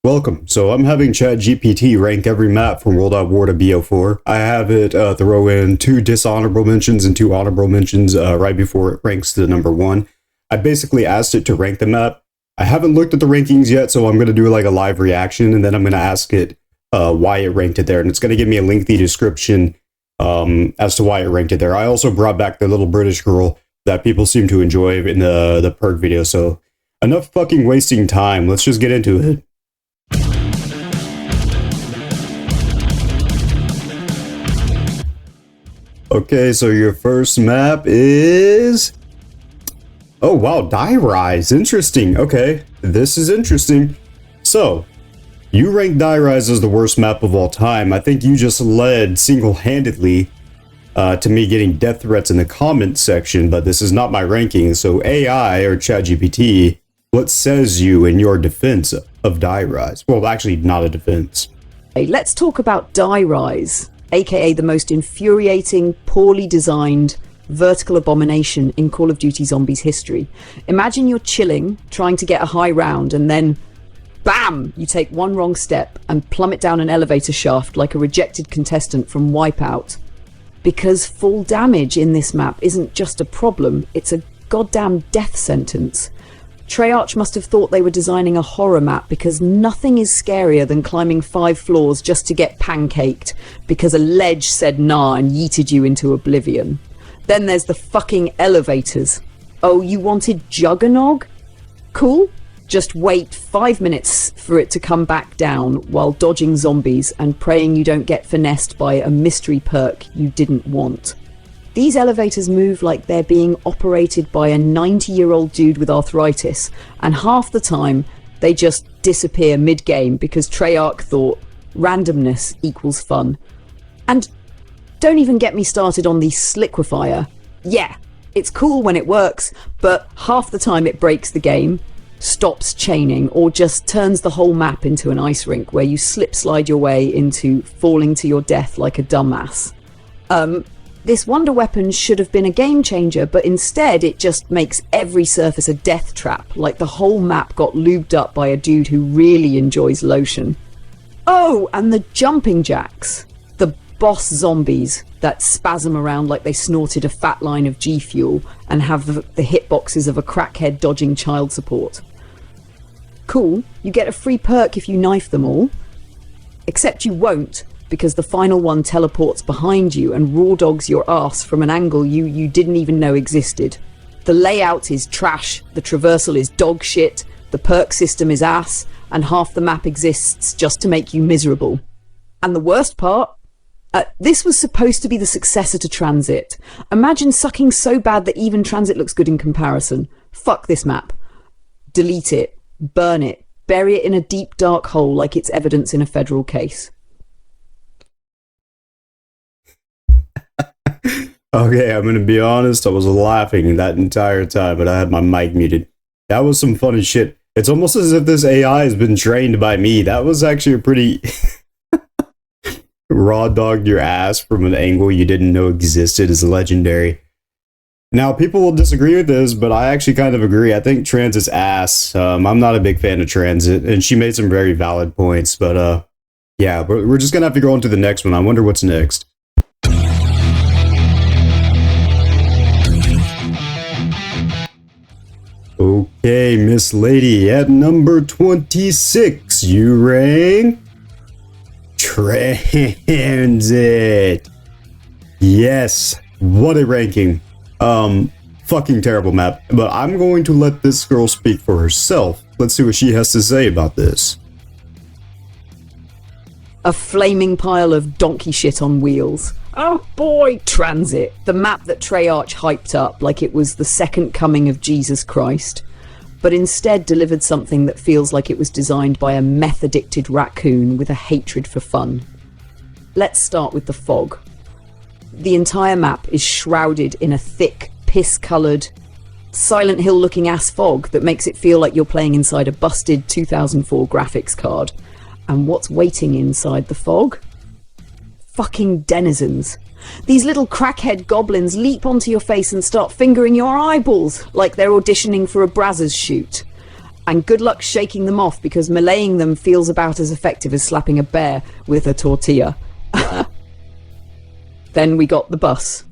Welcome. So I'm having ChatGPT rank every map from worldatwar to BO4. I have it throw in 2 dishonorable mentions and 2 honorable mentions right before it ranks to the number 1. I basically asked it to rank the map. I haven't looked at the rankings yet, so I'm going to do like a live reaction, and then I'm going to ask it why it ranked it there, and it's going to give me a lengthy description as to why it ranked it there. I also brought back the little British girl that people seem to enjoy in the perk video, so enough fucking wasting time. Let's just get into it. Okay, so your first map is... Oh, wow, Die Rise. Interesting. Okay, this is interesting. So, you rank Die Rise as the worst map of all time. I think you just led single-handedly to me getting death threats in the comment section, but this is not my ranking. So, AI, or ChatGPT, what says you in your defense of Die Rise? Well, actually, not a defense. Hey, let's talk about Die Rise, aka the most infuriating, poorly designed, vertical abomination in Call of Duty Zombies history. Imagine you're chilling, trying to get a high round, and then, BAM! You take one wrong step and plummet down an elevator shaft like a rejected contestant from Wipeout. Because full damage in this map isn't just a problem, it's a goddamn death sentence. Treyarch must have thought they were designing a horror map, because nothing is scarier than climbing 5 floors just to get pancaked because a ledge said nah and yeeted you into oblivion. Then there's the fucking elevators. Oh, you wanted Juggernog? Cool. Just wait 5 minutes for it to come back down while dodging zombies and praying you don't get finessed by a mystery perk you didn't want. These elevators move like they're being operated by a 90-year-old dude with arthritis, and half the time they just disappear mid-game because Treyarch thought randomness equals fun. And don't even get me started on the Sliquifier. Yeah, it's cool when it works, but half the time it breaks the game, stops chaining, or just turns the whole map into an ice rink where you slip-slide your way into falling to your death like a dumbass. This wonder weapon should have been a game changer, but instead it just makes every surface a death trap, like the whole map got lubed up by a dude who really enjoys lotion. Oh, and the jumping jacks. The boss zombies that spasm around like they snorted a fat line of G Fuel and have the hitboxes of a crackhead dodging child support. Cool, you get a free perk if you knife them all. Except you won't, because the final one teleports behind you and raw dogs your ass from an angle you didn't even know existed. The layout is trash, the traversal is dog shit, the perk system is ass, and half the map exists just to make you miserable. And the worst part? This was supposed to be the successor to Tranzit. Imagine sucking so bad that even Tranzit looks good in comparison. Fuck this map. Delete it, burn it, bury it in a deep dark hole like it's evidence in a federal case. Okay, I'm gonna be honest, I was laughing that entire time, but I had my mic muted. That was some funny shit. It's almost as if this AI has been trained by me. That was actually a pretty... raw dogged your ass from an angle you didn't know existed is legendary. Now, people will disagree with this, but I actually kind of agree. I think Transit's ass. I'm not a big fan of Transit, and she made some very valid points, but yeah, we're just gonna have to go on to the next one. I wonder what's next. Okay, Miss Lady, at number 26, you rank Transit. Yes, what a ranking. Fucking terrible map, but I'm going to let this girl speak for herself. Let's see what she has to say about this. A flaming pile of donkey shit on wheels. Oh boy, Transit, the map that Treyarch hyped up like it was the second coming of Jesus Christ, but instead delivered something that feels like it was designed by a meth-addicted raccoon with a hatred for fun. Let's start with the fog. The entire map is shrouded in a thick, piss-coloured, Silent Hill-looking ass fog that makes it feel like you're playing inside a busted 2004 graphics card. And what's waiting inside the fog? Fucking denizens. These little crackhead goblins leap onto your face and start fingering your eyeballs like they're auditioning for a Brazzers shoot. And good luck shaking them off, because meleeing them feels about as effective as slapping a bear with a tortilla. Then we got the bus.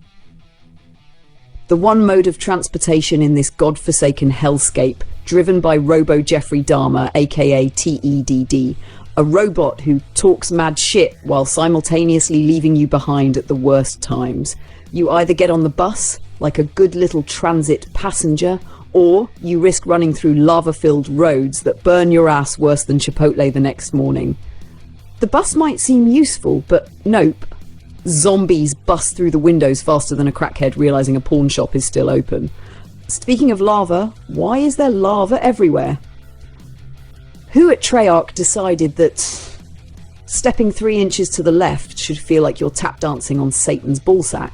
The one mode of transportation in this godforsaken hellscape, driven by Robo Jeffrey Dahmer, aka TEDD, a robot who talks mad shit while simultaneously leaving you behind at the worst times. You either get on the bus, like a good little transit passenger, or you risk running through lava-filled roads that burn your ass worse than Chipotle the next morning. The bus might seem useful, but nope. Zombies bust through the windows faster than a crackhead realizing a pawn shop is still open. Speaking of lava, why is there lava everywhere? Who at Treyarch decided that stepping 3 inches to the left should feel like you're tap dancing on Satan's ballsack?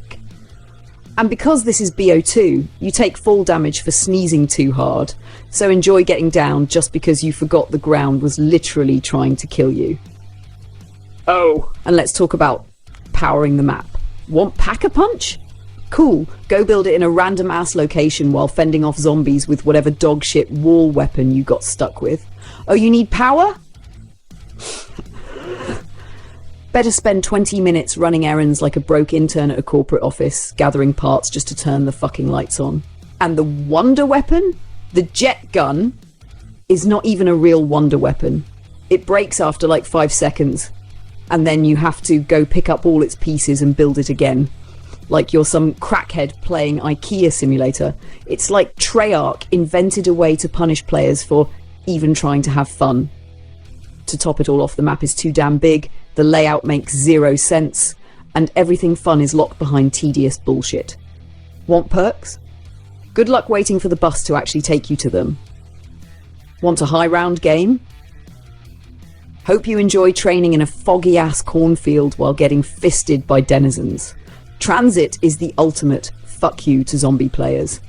And because this is BO2, you take fall damage for sneezing too hard, so enjoy getting down just because you forgot the ground was literally trying to kill you. Oh, and let's talk about powering the map. Want Pack-a-Punch? Cool, go build it in a random ass location while fending off zombies with whatever dogshit wall weapon you got stuck with. Oh, you need power? Better spend 20 minutes running errands like a broke intern at a corporate office, gathering parts just to turn the fucking lights on. And the wonder weapon? The jet gun is not even a real wonder weapon. It breaks after like 5 seconds, and then you have to go pick up all its pieces and build it again. Like you're some crackhead playing IKEA Simulator. It's like Treyarch invented a way to punish players for even trying to have fun. To top it all off, the map is too damn big, the layout makes zero sense, and everything fun is locked behind tedious bullshit. Want perks? Good luck waiting for the bus to actually take you to them. Want a high round game? Hope you enjoy training in a foggy-ass cornfield while getting fisted by denizens. Transit is the ultimate fuck you to zombie players.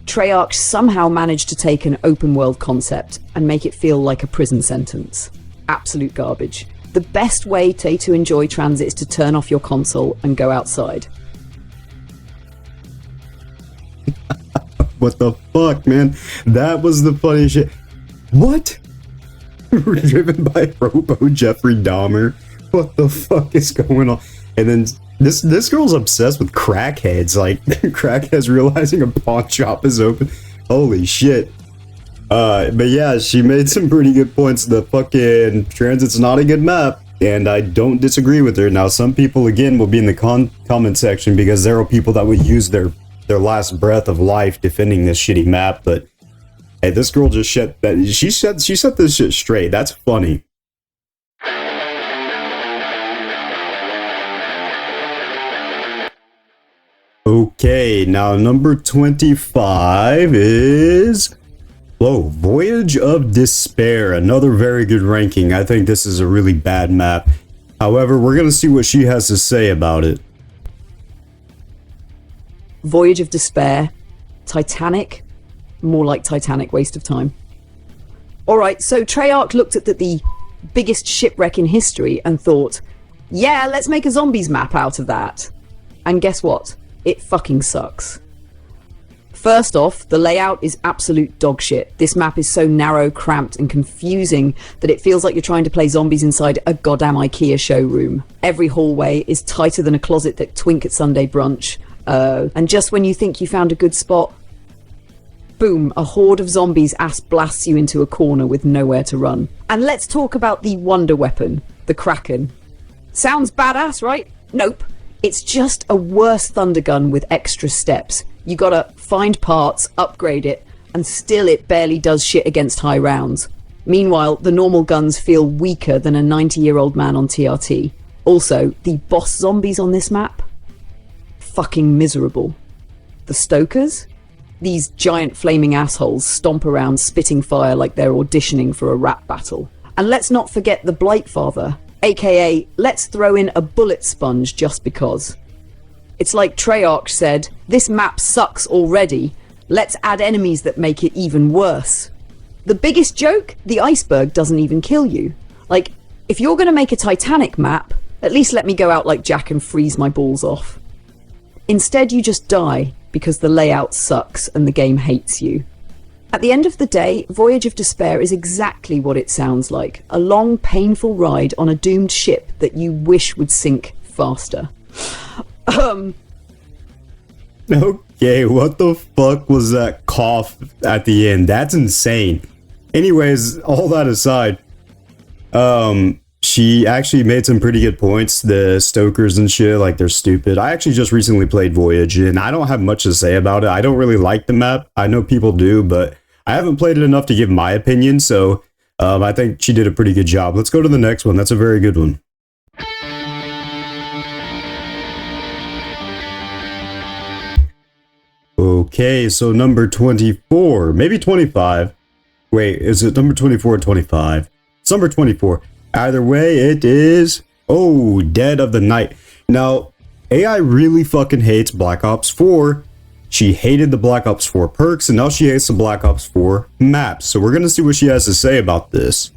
Treyarch somehow managed to take an open-world concept and make it feel like a prison sentence. Absolute garbage. The best way to enjoy Transit is to turn off your console and go outside. What the fuck, man? That was the funny shit. What? Driven by Robo Jeffrey Dahmer? What the fuck is going on? And then this girl's obsessed with crackheads. Like, crackheads realizing a pawn shop is open. Holy shit. But yeah, she made some pretty good points. The fucking Transit's not a good map, and I don't disagree with her. Now, some people, again, will be in the comment section because there are people that would use their last breath of life defending this shitty map, but hey, this girl just she set this shit straight. That's funny. Okay, now number 25 is Voyage of Despair. Another very good ranking. I think this is a really bad map. However, we're gonna see what she has to say about it. Voyage of Despair. Titanic. More like Titanic, waste of time. Alright, so Treyarch looked at the biggest shipwreck in history and thought, yeah, let's make a zombies map out of that. And guess what? It fucking sucks. First off, the layout is absolute dog shit. This map is so narrow, cramped, and confusing that it feels like you're trying to play zombies inside a goddamn IKEA showroom. Every hallway is tighter than a closet that twink at Sunday brunch. And just when you think you found a good spot, boom, a horde of zombies ass blasts you into a corner with nowhere to run. And let's talk about the wonder weapon, the Kraken. Sounds badass, right? Nope. It's just a worse thunder gun with extra steps. You gotta find parts, upgrade it, and still it barely does shit against high rounds. Meanwhile, the normal guns feel weaker than a 90-year-old man on TRT. Also, the boss zombies on this map? Fucking miserable. The Stokers? These giant flaming assholes stomp around spitting fire like they're auditioning for a rap battle. And let's not forget the Blightfather, aka let's throw in a bullet sponge just because. It's like Treyarch said, this map sucks already, let's add enemies that make it even worse. The biggest joke? The iceberg doesn't even kill you. Like, if you're gonna make a Titanic map, at least let me go out like Jack and freeze my balls off. Instead you just die because the layout sucks and the game hates you. At the end of the day, Voyage of Despair is exactly what it sounds like. A long, painful ride on a doomed ship that you wish would sink faster. Okay, what the fuck was that cough at the end? That's insane. Anyways, all that aside, she actually made some pretty good points. The Stokers and shit, like, they're stupid. I actually just recently played Voyage, and I don't have much to say about it. I don't really like the map. I know people do, but I haven't played it enough to give my opinion, so I think she did a pretty good job. Let's go to the next one. That's a very good one. Okay, so number 24, maybe 25. Wait, is it number 24 or 25? It's number 24. Either way, it is, Dead of the Night. Now, AI really fucking hates Black Ops 4. She hated the Black Ops 4 perks, and now she hates the Black Ops 4 maps. So we're gonna see what she has to say about this.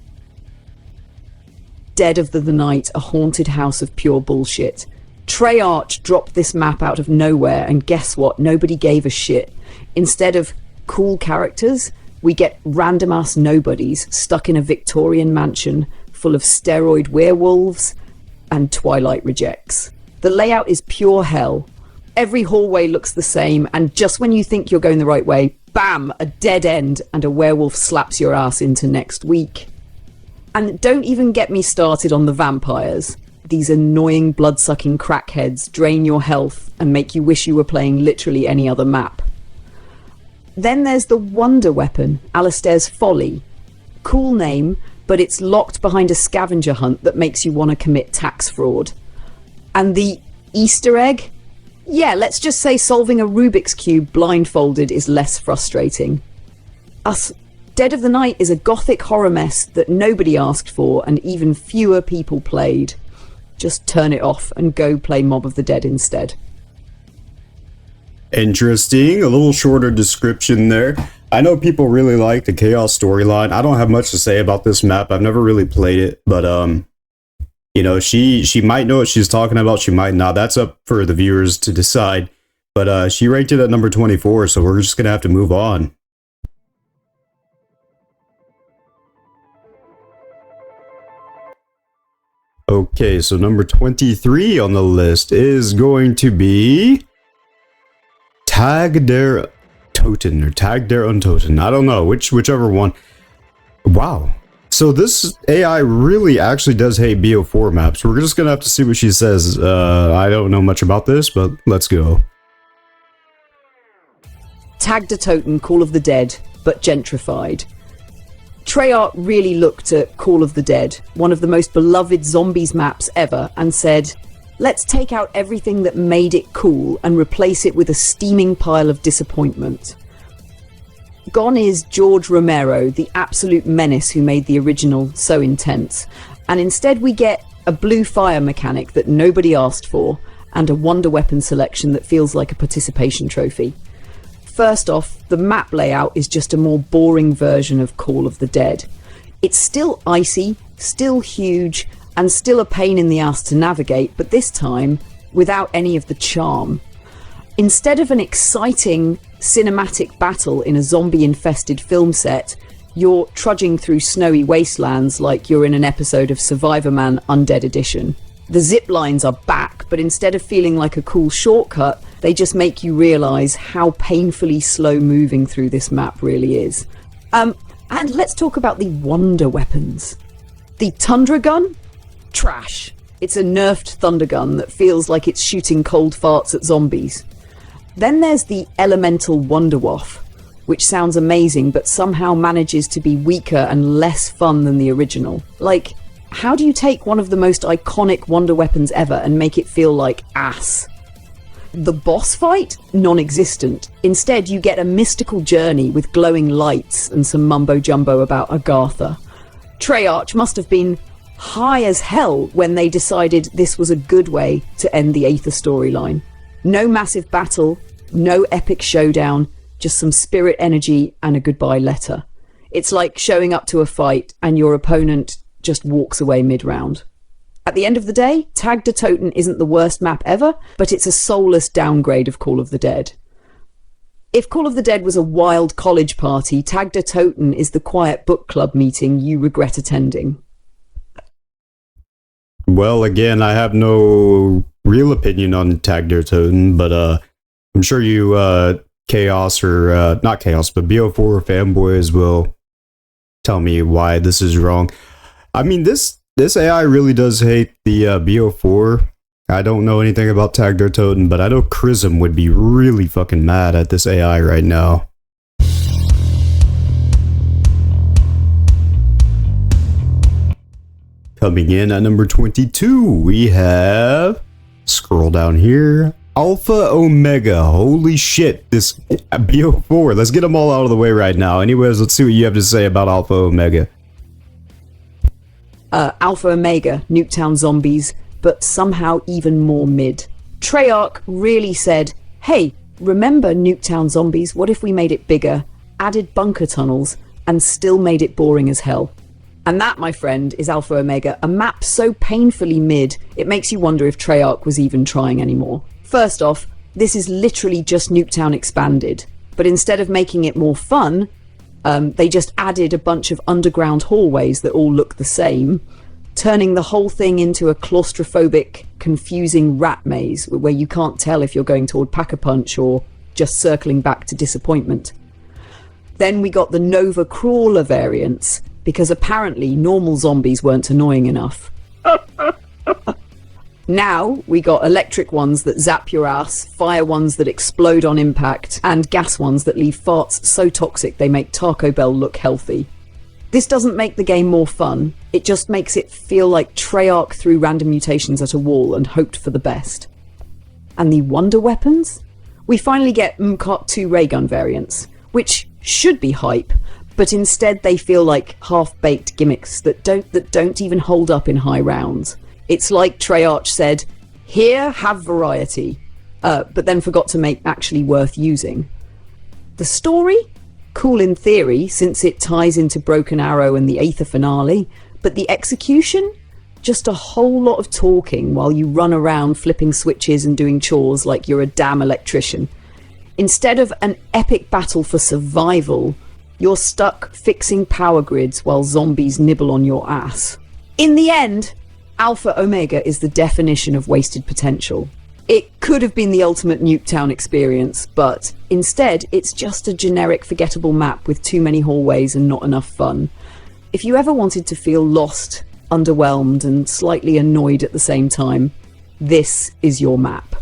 Dead of the Night, a haunted house of pure bullshit. Treyarch dropped this map out of nowhere, and guess what? Nobody gave a shit. Instead of cool characters, we get random-ass nobodies stuck in a Victorian mansion full of steroid werewolves and Twilight rejects. The layout is pure hell. Every hallway looks the same, and just when you think you're going the right way, bam, a dead end, and a werewolf slaps your ass into next week. And don't even get me started on the vampires. These annoying blood-sucking crackheads drain your health and make you wish you were playing literally any other map. Then there's the wonder weapon, Alistair's Folly. Cool name, but it's locked behind a scavenger hunt that makes you want to commit tax fraud. And the Easter egg? Yeah, let's just say solving a Rubik's Cube blindfolded is less frustrating. Dead of the Night is a gothic horror mess that nobody asked for and even fewer people played. Just turn it off and go play Mob of the Dead instead. Interesting. A little shorter description there. I know people really like the Chaos storyline. I don't have much to say about this map. I've never really played it, but you know, she might know what she's talking about. She might not. That's up for the viewers to decide. But she ranked it at number 24, so we're just gonna have to move on. Okay, so number 23 on the list is going to be Tag der Toten, or Tag der Untoten. I don't know, whichever one. Wow. So this AI really actually does hate BO4 maps. We're just gonna have to see what she says. I don't know much about this, but let's go. Tag der Toten, Call of the Dead, but gentrified. Treyarch really looked at Call of the Dead, one of the most beloved zombies maps ever, and said, let's take out everything that made it cool and replace it with a steaming pile of disappointment. Gone is George Romero, the absolute menace who made the original so intense, and instead we get a blue fire mechanic that nobody asked for, and a wonder weapon selection that feels like a participation trophy. First off, the map layout is just a more boring version of Call of the Dead. It's still icy, still huge, and still a pain in the ass to navigate, but this time without any of the charm. Instead of an exciting cinematic battle in a zombie-infested film set, you're trudging through snowy wastelands like you're in an episode of Survivorman Undead Edition. The zip lines are back, but instead of feeling like a cool shortcut, they just make you realise how painfully slow moving through this map really is. And let's talk about the wonder weapons. The Tundra Gun? Trash. It's a nerfed thunder gun that feels like it's shooting cold farts at zombies. Then there's the Elemental Wonderwaff, which sounds amazing but somehow manages to be weaker and less fun than the original. Like, how do you take one of the most iconic wonder weapons ever and make it feel like ass? The boss fight? Non-existent. Instead, you get a mystical journey with glowing lights and some mumbo-jumbo about Agartha. Treyarch must have been high as hell when they decided this was a good way to end the Aether storyline. No massive battle, no epic showdown, just some spirit energy and a goodbye letter. It's like showing up to a fight and your opponent just walks away mid-round. At the end of the day, Tag der Toten isn't the worst map ever, but it's a soulless downgrade of Call of the Dead. If Call of the Dead was a wild college party, Nacht der Toten is the quiet book club meeting you regret attending. Well, again, I have no real opinion on Nacht der Toten, but I'm sure you Chaos or not Chaos, but BO4 fanboys will tell me why this is wrong. I mean, this AI really does hate the BO4. I don't know anything about Nacht der Toten, but I know Chrism would be really fucking mad at this AI right now. Coming in at number 22, we have, scroll down here, Alpha Omega. Holy shit, this BO4. Let's get them all out of the way right now. Anyways, let's see what you have to say about Alpha Omega. Alpha Omega, Nuketown Zombies, but somehow even more mid. Treyarch really said, hey, remember Nuketown Zombies? What if we made it bigger, added bunker tunnels, and still made it boring as hell? And that, my friend, is Alpha Omega, a map so painfully mid, it makes you wonder if Treyarch was even trying anymore. First off, this is literally just Nuketown expanded, but instead of making it more fun, they just added a bunch of underground hallways that all look the same, turning the whole thing into a claustrophobic, confusing rat maze where you can't tell if you're going toward Pack-a-Punch or just circling back to Disappointment. Then we got the Nova Crawler variants, because apparently normal zombies weren't annoying enough. Now we got electric ones that zap your ass, fire ones that explode on impact, and gas ones that leave farts so toxic they make Taco Bell look healthy. This doesn't make the game more fun, it just makes it feel like Treyarch threw random mutations at a wall and hoped for the best. And the wonder weapons? We finally get MCOT 2 ray gun variants, which should be hype, but instead they feel like half-baked gimmicks that don't even hold up in high rounds. It's like Treyarch said, here, have variety, but then forgot to make actually worth using. The story? Cool in theory, since it ties into Broken Arrow and the Aether finale, but the execution? Just a whole lot of talking while you run around flipping switches and doing chores like you're a damn electrician. Instead of an epic battle for survival, you're stuck fixing power grids while zombies nibble on your ass. In the end, Alpha Omega is the definition of wasted potential. It could have been the ultimate Nuketown experience, but instead it's just a generic forgettable map with too many hallways and not enough fun. If you ever wanted to feel lost, underwhelmed and slightly annoyed at the same time, this is your map.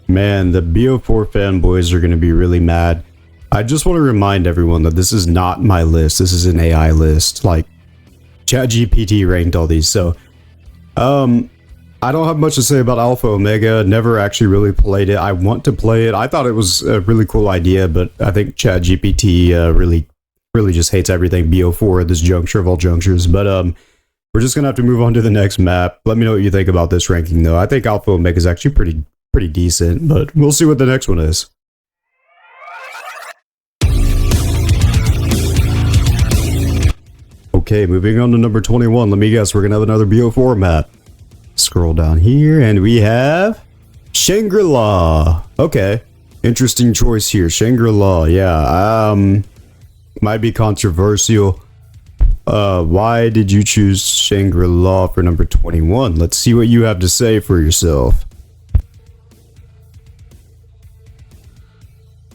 Man, the BO4 fanboys are going to be really mad. I just want to remind everyone that this is not my list. This is an AI list. Like, ChatGPT ranked all these, so I don't have much to say about Alpha Omega. Never actually really played it. I want to play it. I thought it was a really cool idea, but I think ChatGPT really just hates everything BO4 at this juncture of all junctures. But we're just gonna have to move on to the next map. Let me know what you think about this ranking, though. I think Alpha Omega is actually pretty decent, but we'll see what the next one is. Okay, moving on to number 21. Let me guess, we're gonna have another BO4 map. Scroll down here, and we have Shangri-La. Okay, interesting choice here. Shangri-La, yeah. Might be controversial. Why did you choose Shangri-La for number 21? Let's see what you have to say for yourself.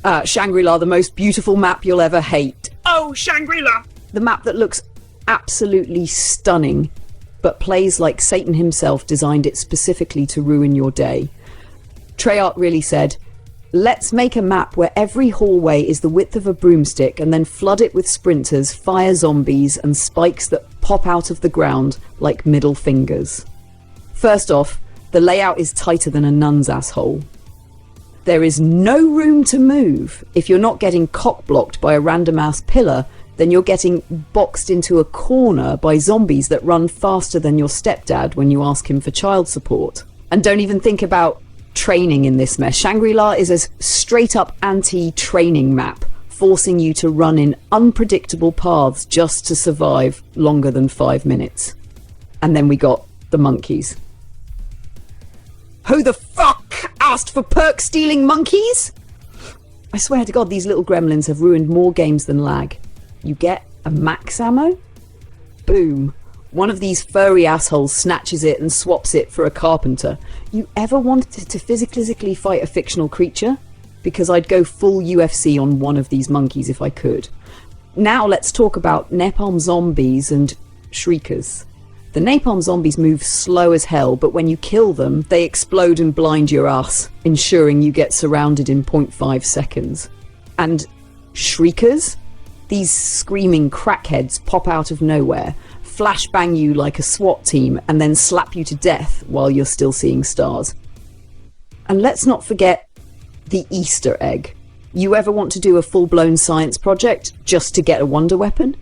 Shangri-La, the most beautiful map you'll ever hate. Oh, Shangri-La! The map that looks absolutely stunning, but plays like Satan himself designed it specifically to ruin your day. Treyarch really said, let's make a map where every hallway is the width of a broomstick and then flood it with sprinters, fire zombies, and spikes that pop out of the ground like middle fingers. First off, the layout is tighter than a nun's asshole. There is no room to move. If you're not getting cock-blocked by a random-ass pillar, then you're getting boxed into a corner by zombies that run faster than your stepdad when you ask him for child support. And don't even think about training in this mess. Shangri-La is a straight-up anti-training map, forcing you to run in unpredictable paths just to survive longer than 5 minutes. And then we got the monkeys. Who the fuck are fast for perk-stealing monkeys? I swear to God, these little gremlins have ruined more games than lag. You get a max ammo? Boom. One of these furry assholes snatches it and swaps it for a carpenter. You ever wanted to physically fight a fictional creature? Because I'd go full UFC on one of these monkeys if I could. Now let's talk about napalm zombies and shriekers. The napalm zombies move slow as hell, but when you kill them, they explode and blind your ass, ensuring you get surrounded in 0.5 seconds. And shriekers? These screaming crackheads pop out of nowhere, flashbang you like a SWAT team, and then slap you to death while you're still seeing stars. And let's not forget the Easter egg. You ever want to do a full-blown science project just to get a wonder weapon?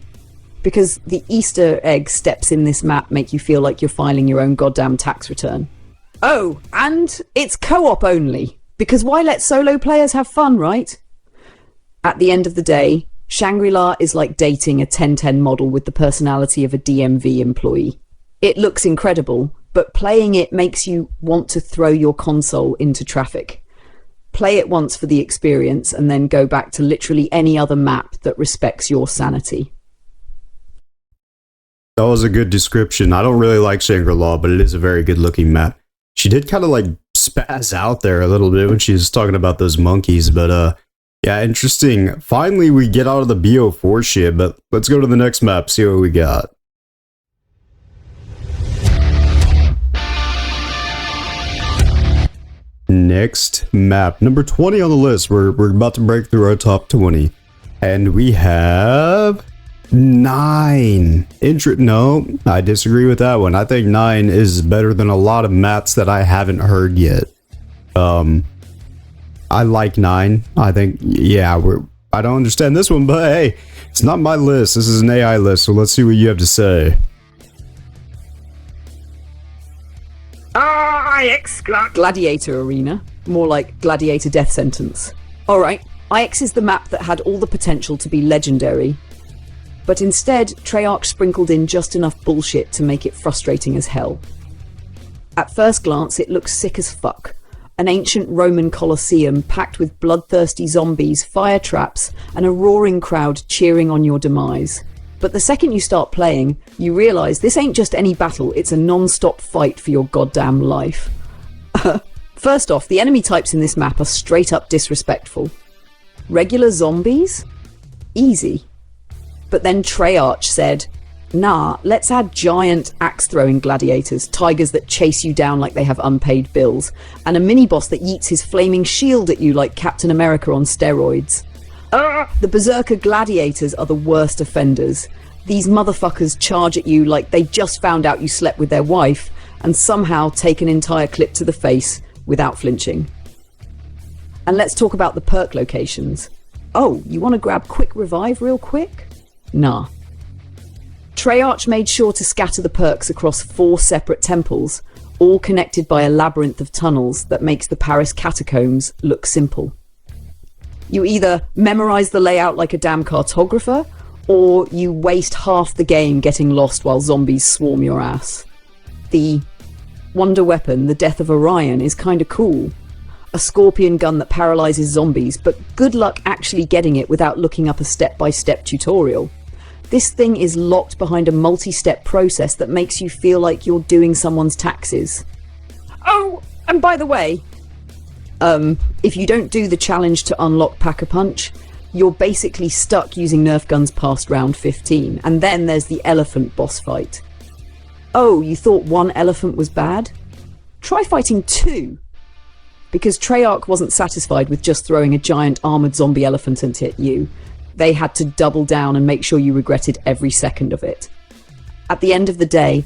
Because the Easter egg steps in this map make you feel like you're filing your own goddamn tax return. Oh, and it's co-op only, because why let solo players have fun, right? At the end of the day, Shangri-La is like dating a 1010 model with the personality of a DMV employee. It looks incredible, but playing it makes you want to throw your console into traffic. Play it once for the experience and then go back to literally any other map that respects your sanity. That was a good description. I don't really like Shangri-La, but it is a very good looking map. She did kind of like spaz out there a little bit when she was talking about those monkeys, but yeah, interesting. Finally, we get out of the BO4 shit, but let's go to the next map, see what we got. Next map, number 20 on the list. We're about to break through our top 20. And we have 9. No, I disagree with that one. I think 9 is better than a lot of maps that I haven't heard yet. I like 9. I think, yeah, I don't understand this one, but hey, it's not my list. This is an AI list, so let's see what you have to say. IX Gladiator Arena. More like Gladiator Death Sentence. Alright, IX is the map that had all the potential to be legendary, but instead, Treyarch sprinkled in just enough bullshit to make it frustrating as hell. At first glance, it looks sick as fuck. An ancient Roman Colosseum packed with bloodthirsty zombies, fire traps, and a roaring crowd cheering on your demise. But the second you start playing, you realise this ain't just any battle, it's a non-stop fight for your goddamn life. First off, the enemy types in this map are straight up disrespectful. Regular zombies? Easy. But then Treyarch said, nah, let's add giant axe-throwing gladiators, tigers that chase you down like they have unpaid bills, and a mini-boss that yeets his flaming shield at you like Captain America on steroids. The Berserker Gladiators are the worst offenders. These motherfuckers charge at you like they just found out you slept with their wife and somehow take an entire clip to the face without flinching. And let's talk about the perk locations. Oh, you want to grab quick revive real quick? Nah. Treyarch made sure to scatter the perks across 4 separate temples, all connected by a labyrinth of tunnels that makes the Paris catacombs look simple. You either memorize the layout like a damn cartographer, or you waste half the game getting lost while zombies swarm your ass. The wonder weapon, the Death of Orion, is kinda cool. A scorpion gun that paralyzes zombies, but good luck actually getting it without looking up a step-by-step tutorial. This thing is locked behind a multi-step process that makes you feel like you're doing someone's taxes. Oh, and by the way, if you don't do the challenge to unlock Pack-a-Punch, you're basically stuck using Nerf guns past round 15, and then there's the elephant boss fight. Oh, you thought 1 elephant was bad? Try fighting 2! Because Treyarch wasn't satisfied with just throwing a giant armoured zombie elephant at you. They had to double down and make sure you regretted every second of it. At the end of the day,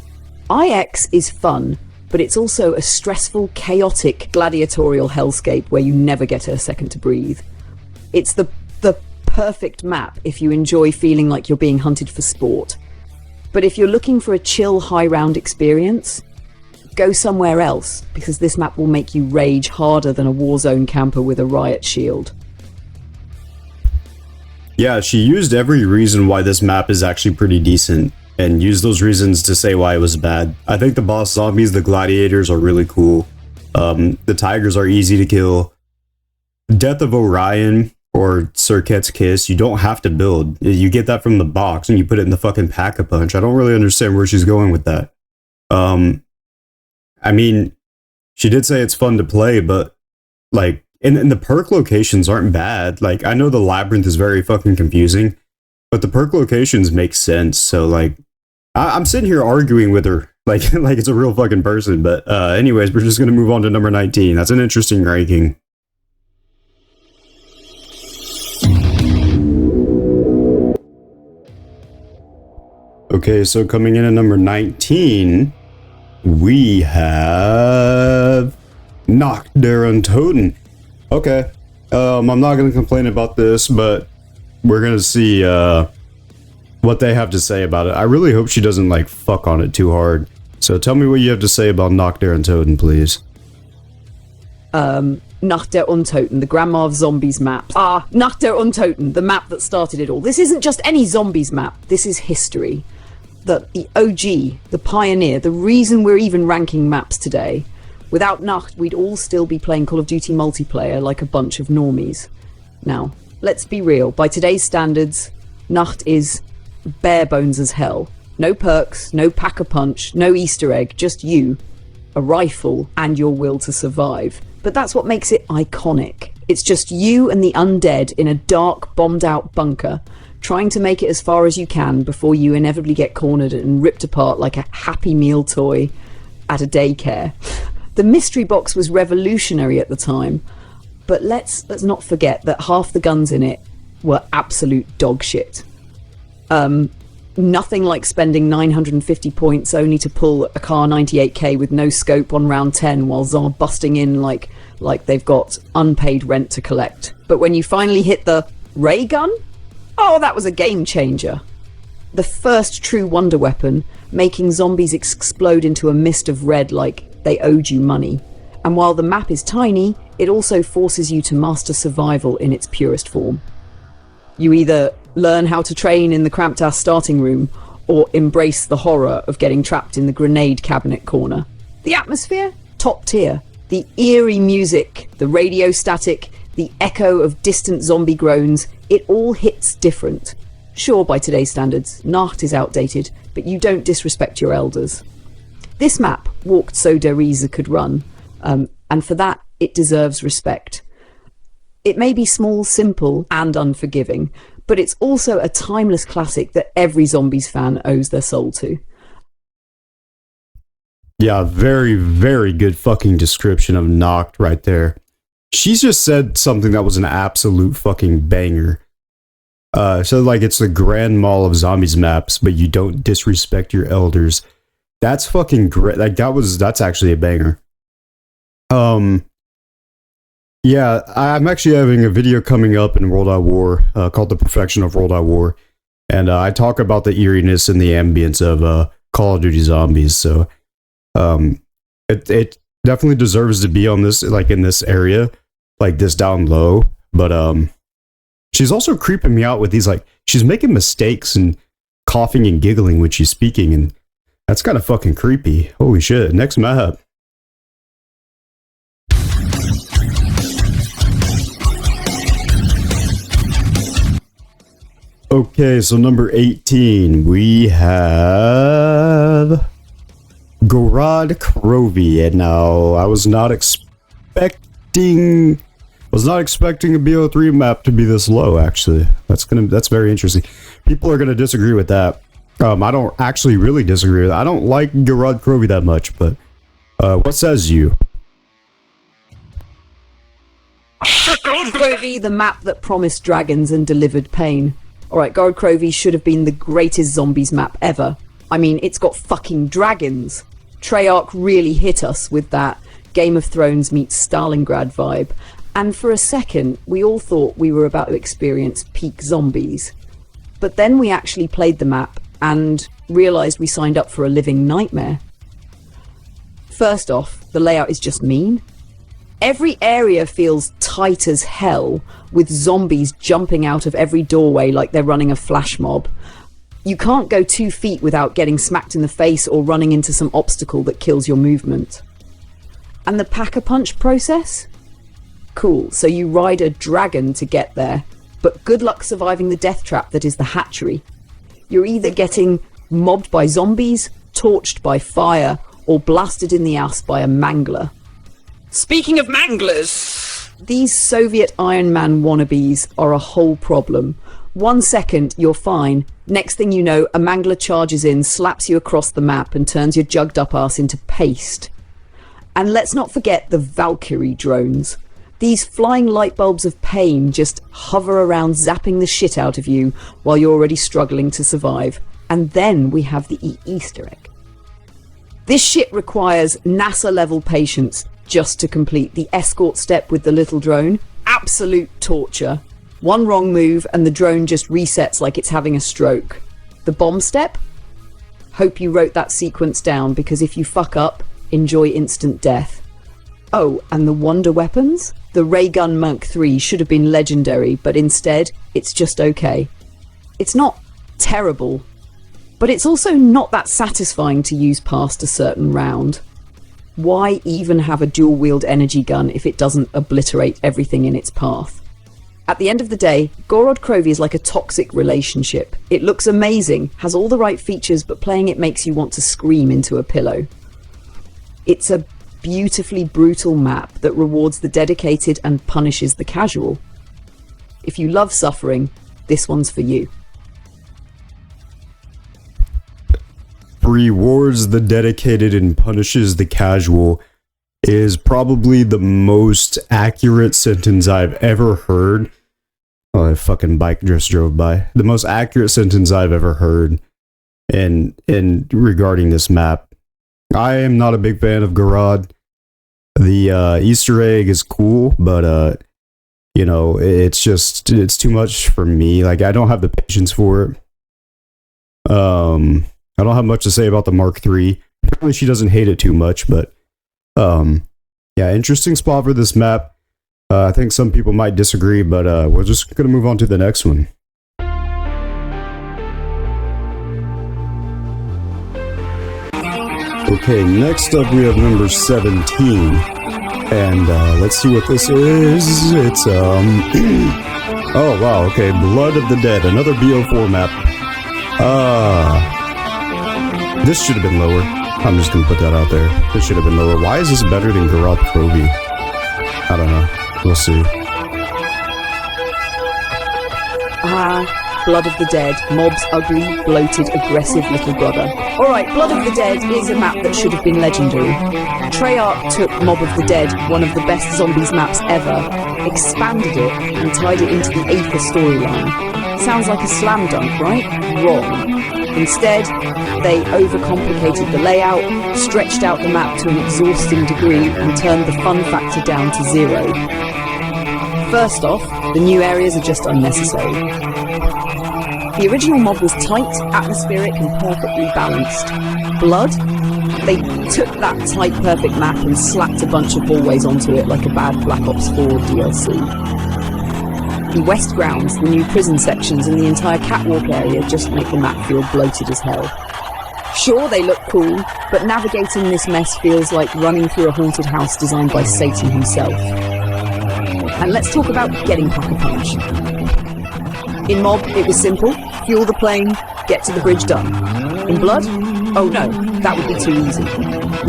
IX is fun, but it's also a stressful, chaotic, gladiatorial hellscape where you never get a second to breathe. It's the perfect map if you enjoy feeling like you're being hunted for sport. But if you're looking for a chill, high-round experience, go somewhere else, because this map will make you rage harder than a Warzone camper with a riot shield. Yeah, she used every reason why this map is actually pretty decent, and used those reasons to say why it was bad. I think the boss zombies, the gladiators, are really cool. The tigers are easy to kill. Death of Orion or Circuit's Kiss, you don't have to build. You get that from the box and you put it in the fucking Pack-a-Punch. I don't really understand where she's going with that. I mean, she did say it's fun to play, but like, and the perk locations aren't bad. Like, I know the labyrinth is very fucking confusing, but the perk locations make sense. So like, I'm sitting here arguing with her like it's a real fucking person. But anyways, we're just gonna move on to number 19. That's an interesting ranking. Okay, so coming in at number 19, we have Nacht der Untoten. Okay, I'm not going to complain about this, but we're going to see what they have to say about it. I really hope she doesn't, like, fuck on it too hard. So tell me what you have to say about Nacht der Untoten, please. Nacht der Untoten, the Grandma of Zombies map. Nacht der Untoten, the map that started it all. This isn't just any zombies map, this is history. The OG, the pioneer, the reason we're even ranking maps today. Without Nacht, we'd all still be playing Call of Duty multiplayer like a bunch of normies. Now, let's be real. By today's standards, Nacht is bare bones as hell. No perks, no pack-a-punch, no Easter egg, just you, a rifle, and your will to survive. But that's what makes it iconic. It's just you and the undead in a dark, bombed-out bunker, trying to make it as far as you can before you inevitably get cornered and ripped apart like a Happy Meal toy at a daycare. The mystery box was revolutionary at the time, but let's not forget that half the guns in it were absolute dog shit. Nothing like spending 950 points only to pull a Kar 98k with no scope on round 10 while Zar busting in like they've got unpaid rent to collect. But when you finally hit the ray gun, oh, that was a game changer. The first true wonder weapon, making zombies explode into a mist of red like they owed you money. And while the map is tiny, it also forces you to master survival in its purest form. You either learn how to train in the cramped-ass starting room, or embrace the horror of getting trapped in the grenade cabinet corner. The atmosphere? Top tier. The eerie music, the radio static, the echo of distant zombie groans, it all hits different. Sure, by today's standards, Nacht is outdated, but you don't disrespect your elders. This map walked so der Riese could run, and for that, it deserves respect. It may be small, simple, and unforgiving, but it's also a timeless classic that every Zombies fan owes their soul to. Yeah, very, very good fucking description of Nacht right there. She's just said something that was an absolute fucking banger. So like it's the Grand Mall of Zombies maps, but you don't disrespect your elders. That's fucking great. Like that's actually a banger. Yeah, I'm actually having a video coming up in World.war called The Perfection of World.war. And I talk about the eeriness and the ambience of Call of Duty Zombies. So it definitely deserves to be on this, like in this area, like this down low. But she's also creeping me out with these, like, she's making mistakes and coughing and giggling when she's speaking. And that's kind of fucking creepy. Holy shit. Next map. Okay, so number 18, we have Gorod Krovi. And now I was not expecting a BO3 map to be this low, actually. That's very interesting. People are gonna disagree with that. I don't actually really disagree with that. I don't like Gorod Krovi that much, but what says you? Krovi, the map that promised dragons and delivered pain. Alright, Gorod Krovi should have been the greatest zombies map ever. I mean, it's got fucking dragons. Treyarch really hit us with that Game of Thrones meets Stalingrad vibe. And for a second, we all thought we were about to experience peak zombies. But then we actually played the map and realised we signed up for a living nightmare. First off, the layout is just mean. Every area feels tight as hell, with zombies jumping out of every doorway like they're running a flash mob. You can't go 2 feet without getting smacked in the face or running into some obstacle that kills your movement. And the pack-a-punch process? Cool, so you ride a dragon to get there, but good luck surviving the death trap that is the hatchery. You're either getting mobbed by zombies, torched by fire, or blasted in the ass by a mangler. Speaking of manglers, These Soviet Iron Man wannabes are a whole problem. 1 second, you're fine. Next thing you know, a mangler charges in, slaps you across the map, and turns your jugged up ass into paste. And let's not forget the Valkyrie drones. These flying light bulbs of pain just hover around zapping the shit out of you while you're already struggling to survive. And then we have the Easter egg. This shit requires NASA-level patience just to complete. The escort step with the little drone, absolute torture. One wrong move and the drone just resets like it's having a stroke. The bomb step? Hope you wrote that sequence down, because if you fuck up, enjoy instant death. Oh, and the wonder weapons? The Ray Gun Monk 3 should have been legendary, but instead, it's just okay. It's not terrible, but it's also not that satisfying to use past a certain round. Why even have a dual-wield energy gun if it doesn't obliterate everything in its path? At the end of the day, Gorod Krovi is like a toxic relationship. It looks amazing, has all the right features, but playing it makes you want to scream into a pillow. It's a beautifully brutal map that rewards the dedicated and punishes the casual. If you love suffering, this one's for you. Rewards the dedicated and punishes the casual is probably the most accurate sentence I've ever heard. Oh, a fucking bike just drove by. The most accurate sentence I've ever heard in regarding this map. I am not a big fan of Gorod. The Easter egg is cool, but you know, it's too much for me. Like, I don't have the patience for it. I don't have much to say about the Mark III. Apparently she doesn't hate it too much, but yeah, interesting spot for this map. I think some people might disagree, but we're just gonna move on to the next one. Okay, next up we have number 17, and let's see what this is. It's oh wow, okay, Blood of the Dead, another BO4 map. This should have been lower. I'm just gonna put that out there. This should have been lower. Why is this better than Gorod Krovi? I don't know. We'll see. Blood of the Dead, mob's ugly, bloated, aggressive little brother. Alright, Blood of the Dead is a map that should have been legendary. Treyarch took Mob of the Dead, one of the best zombies maps ever, expanded it, and tied it into the Aether storyline. Sounds like a slam dunk, right? Wrong. Instead, they overcomplicated the layout, stretched out the map to an exhausting degree, and turned the fun factor down to 0. First off, the new areas are just unnecessary. The original mod was tight, atmospheric, and perfectly balanced. Blood? They took that tight, perfect map and slapped a bunch of hallways onto it like a bad Black Ops 4 DLC. The West Grounds, the new prison sections, and the entire catwalk area just make the map feel bloated as hell. Sure, they look cool, but navigating this mess feels like running through a haunted house designed by Satan himself. And let's talk about getting Pack-a-Punch. In Mob, it was simple: fuel the plane, get to the bridge, done. In Blood? Oh no, that would be too easy.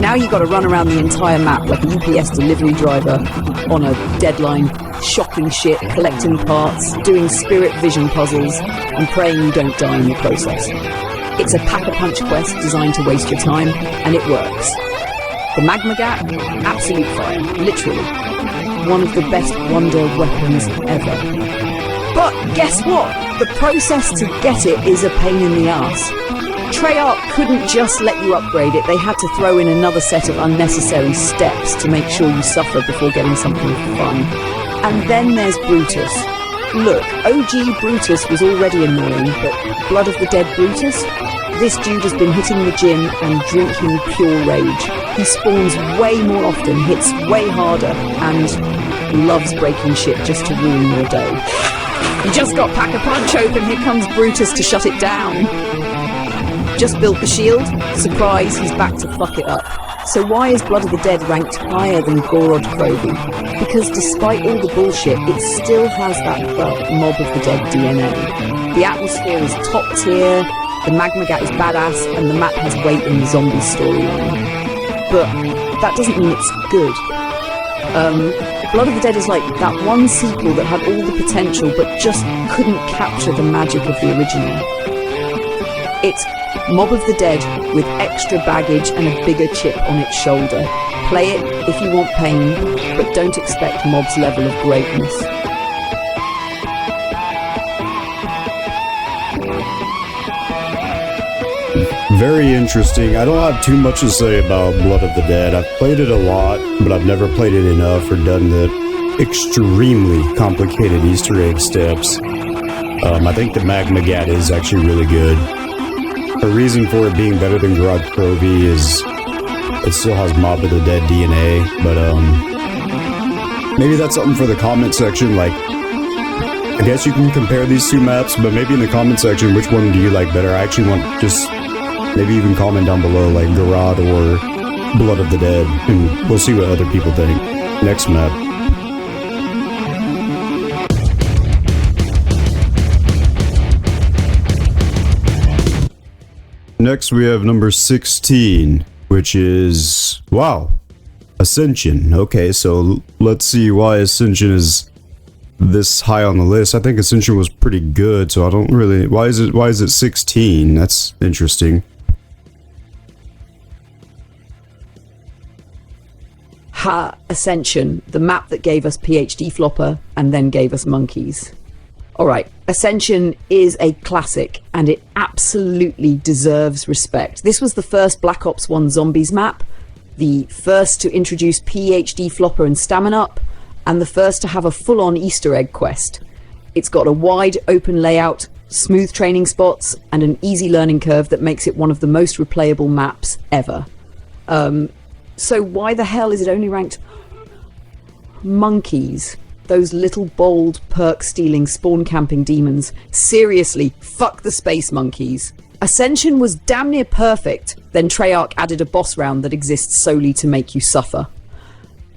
Now you gotta run around the entire map like a UPS delivery driver on a deadline, shocking shit, collecting parts, doing spirit vision puzzles, and praying you don't die in the process. It's a Pack-a-Punch quest designed to waste your time, and it works. The Magma Gap? Absolute fire, literally. One of the best wonder weapons ever. But guess what? The process to get it is a pain in the ass. Treyarch couldn't just let you upgrade it, they had to throw in another set of unnecessary steps to make sure you suffer before getting something fun. And then there's Brutus. Look, OG Brutus was already annoying, but Blood of the Dead Brutus? This dude has been hitting the gym and drinking pure rage. He spawns way more often, hits way harder, and loves breaking shit just to ruin your day. You just got Pack-a-Punch open, here comes Brutus to shut it down. Just built the shield. Surprise, he's back to fuck it up. So why is Blood of the Dead ranked higher than Gorod Krovi? Because despite all the bullshit, it still has that Mob of the Dead DNA. The atmosphere is top tier, the Magmagat is badass, and the map has weight in the zombie storyline. But that doesn't mean it's good. Blood of the Dead is like that one sequel that had all the potential but just couldn't capture the magic of the original. It's Mob of the Dead with extra baggage and a bigger chip on its shoulder. Play it if you want pain, but don't expect Mob's level of greatness. Very interesting. I don't have too much to say about Blood of the Dead. I've played it a lot, but I've never played it enough or done the extremely complicated Easter egg steps. I think the Magmagat is actually really good. The reason for it being better than Gorod Krovi is it still has Mob of the Dead DNA, but maybe that's something for the comment section. Like, I guess you can compare these two maps, but maybe in the comment section, which one do you like better? I actually want just maybe even comment down below, like Gorod or Blood of the Dead, and we'll see what other people think. Next map. Next we have number 16, which is, wow, Ascension. Okay, so let's see why Ascension is this high on the list. I think Ascension was pretty good, so I don't really, why is it 16? That's interesting. Ascension, the map that gave us PhD Flopper and then gave us monkeys. Alright, Ascension is a classic and it absolutely deserves respect. This was the first Black Ops 1 Zombies map, the first to introduce PhD Flopper and Stamina Up, and the first to have a full-on Easter egg quest. It's got a wide open layout, smooth training spots, and an easy learning curve that makes it one of the most replayable maps ever. So why the hell is it only ranked monkeys? Those little bold perk-stealing spawn-camping demons. Seriously, fuck the space monkeys. Ascension was damn near perfect, then Treyarch added a boss round that exists solely to make you suffer.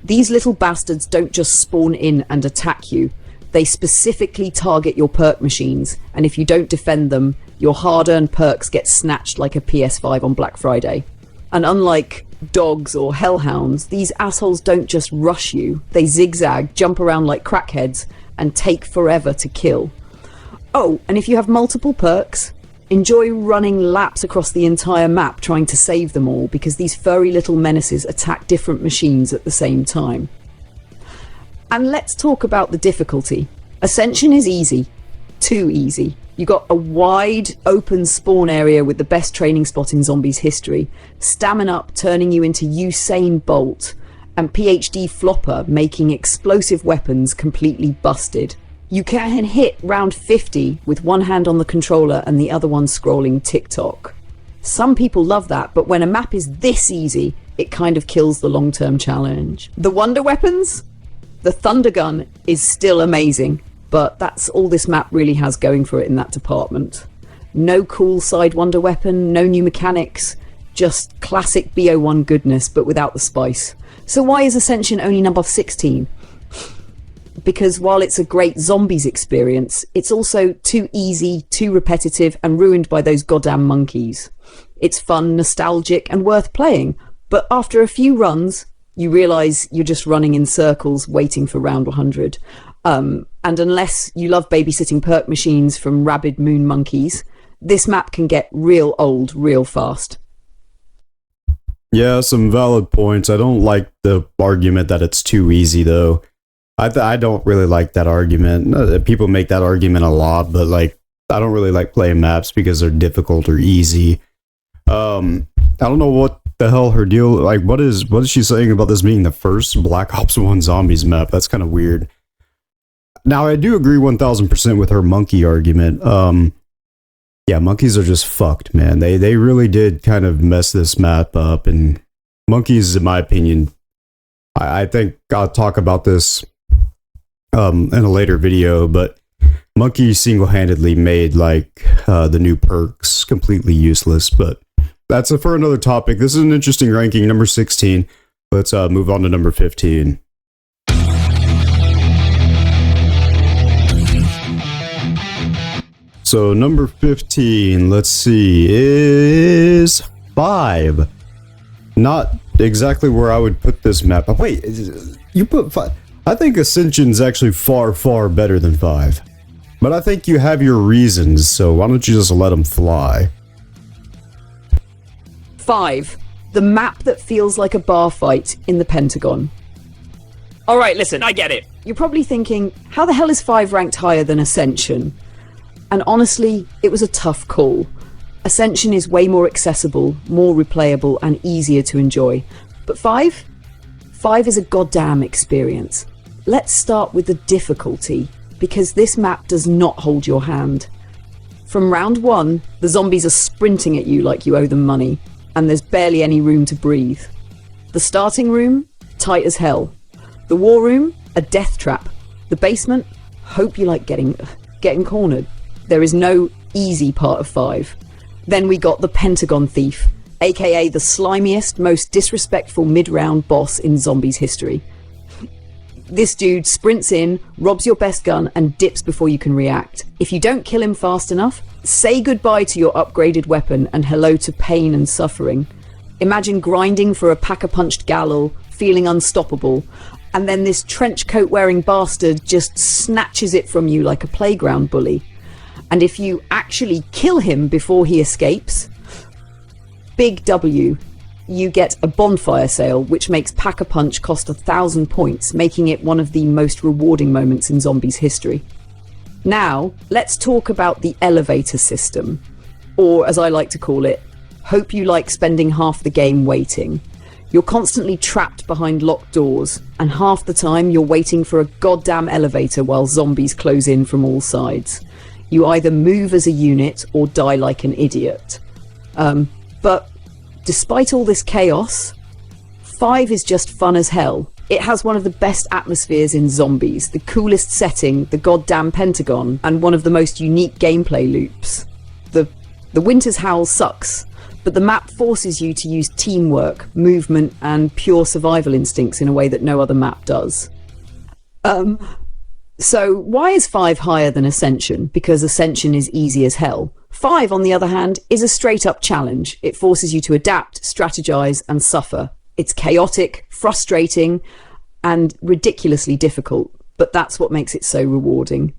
These little bastards don't just spawn in and attack you. They specifically target your perk machines, and if you don't defend them, your hard-earned perks get snatched like a PS5 on Black Friday. And unlike dogs or hellhounds, these assholes don't just rush you. They zigzag, jump around like crackheads, and take forever to kill. Oh, and if you have multiple perks, enjoy running laps across the entire map trying to save them all, because these furry little menaces attack different machines at the same time. And let's talk about the difficulty. Ascension is easy. Too easy. You got a wide open spawn area with the best training spot in zombies history, Stamina Up turning you into Usain Bolt, and PhD Flopper making explosive weapons completely busted. You can hit round 50 with one hand on the controller and the other one scrolling TikTok. Some people love that, but when a map is this easy, it kind of kills the long-term challenge. The wonder weapons? The Thunder Gun is still amazing, but that's all this map really has going for it in that department. No cool side wonder weapon, no new mechanics, just classic BO1 goodness, but without the spice. So why is Ascension only number 16? Because while it's a great zombies experience, it's also too easy, too repetitive, and ruined by those goddamn monkeys. It's fun, nostalgic, and worth playing, but after a few runs, you realise you're just running in circles waiting for round 100. And unless you love babysitting perk machines from rabid moon monkeys, this map can get real old real fast. Yeah, some valid points. I don't like the argument that it's too easy, though. I don't really like that argument. People make that argument a lot, but like, I don't really like playing maps because they're difficult or easy. I don't know what the hell her deal, like, what is she saying about this being the first Black Ops 1 Zombies map? That's kind of weird. Now, I do agree 1000% with her monkey argument. Yeah, monkeys are just fucked, man. They really did kind of mess this map up, and monkeys, in my opinion, I think I'll talk about this in a later video, but monkeys single-handedly made, like, the new perks completely useless, but That's for another topic. This is an interesting ranking, number 16. Let's move on to number 15. So number 15, let's see, is 5. Not exactly where I would put this map. But wait, you put 5. I think Ascension's actually far, far better than 5. But I think you have your reasons, so why don't you just let them fly? 5. The map that feels like a bar fight in the Pentagon. Alright, listen, I get it. You're probably thinking, how the hell is 5 ranked higher than Ascension? And honestly, it was a tough call. Ascension is way more accessible, more replayable, and easier to enjoy. But 5? 5 is a goddamn experience. Let's start with the difficulty, because this map does not hold your hand. From round 1, the zombies are sprinting at you like you owe them money, and there's barely any room to breathe. The starting room, tight as hell. The war room, a death trap. The basement, hope you like getting cornered. There is no easy part of 5. Then we got the Pentagon Thief, aka the slimiest, most disrespectful mid-round boss in zombies history. This dude sprints in, robs your best gun, and dips before you can react. If you don't kill him fast enough, say goodbye to your upgraded weapon and hello to pain and suffering. Imagine grinding for a pack-a-punched Galil, feeling unstoppable, and then this trench coat wearing bastard just snatches it from you like a playground bully. And if you actually kill him before he escapes, big W, you get a bonfire sale, which makes Pack-a-Punch cost 1,000 points, making it one of the most rewarding moments in zombies history. Now, let's talk about the elevator system, or as I like to call it, hope you like spending half the game waiting. You're constantly trapped behind locked doors, and half the time you're waiting for a goddamn elevator while zombies close in from all sides. You either move as a unit or die like an idiot. But despite all this chaos, 5 is just fun as hell. It has one of the best atmospheres in zombies, the coolest setting, the goddamn Pentagon, and one of the most unique gameplay loops. The Winter's Howl sucks, but the map forces you to use teamwork, movement, and pure survival instincts in a way that no other map does. So why is 5 higher than Ascension? Because Ascension is easy as hell. 5, on the other hand, is a straight-up challenge. It forces you to adapt, strategize, and suffer. It's chaotic, frustrating, and ridiculously difficult, but that's what makes it so rewarding.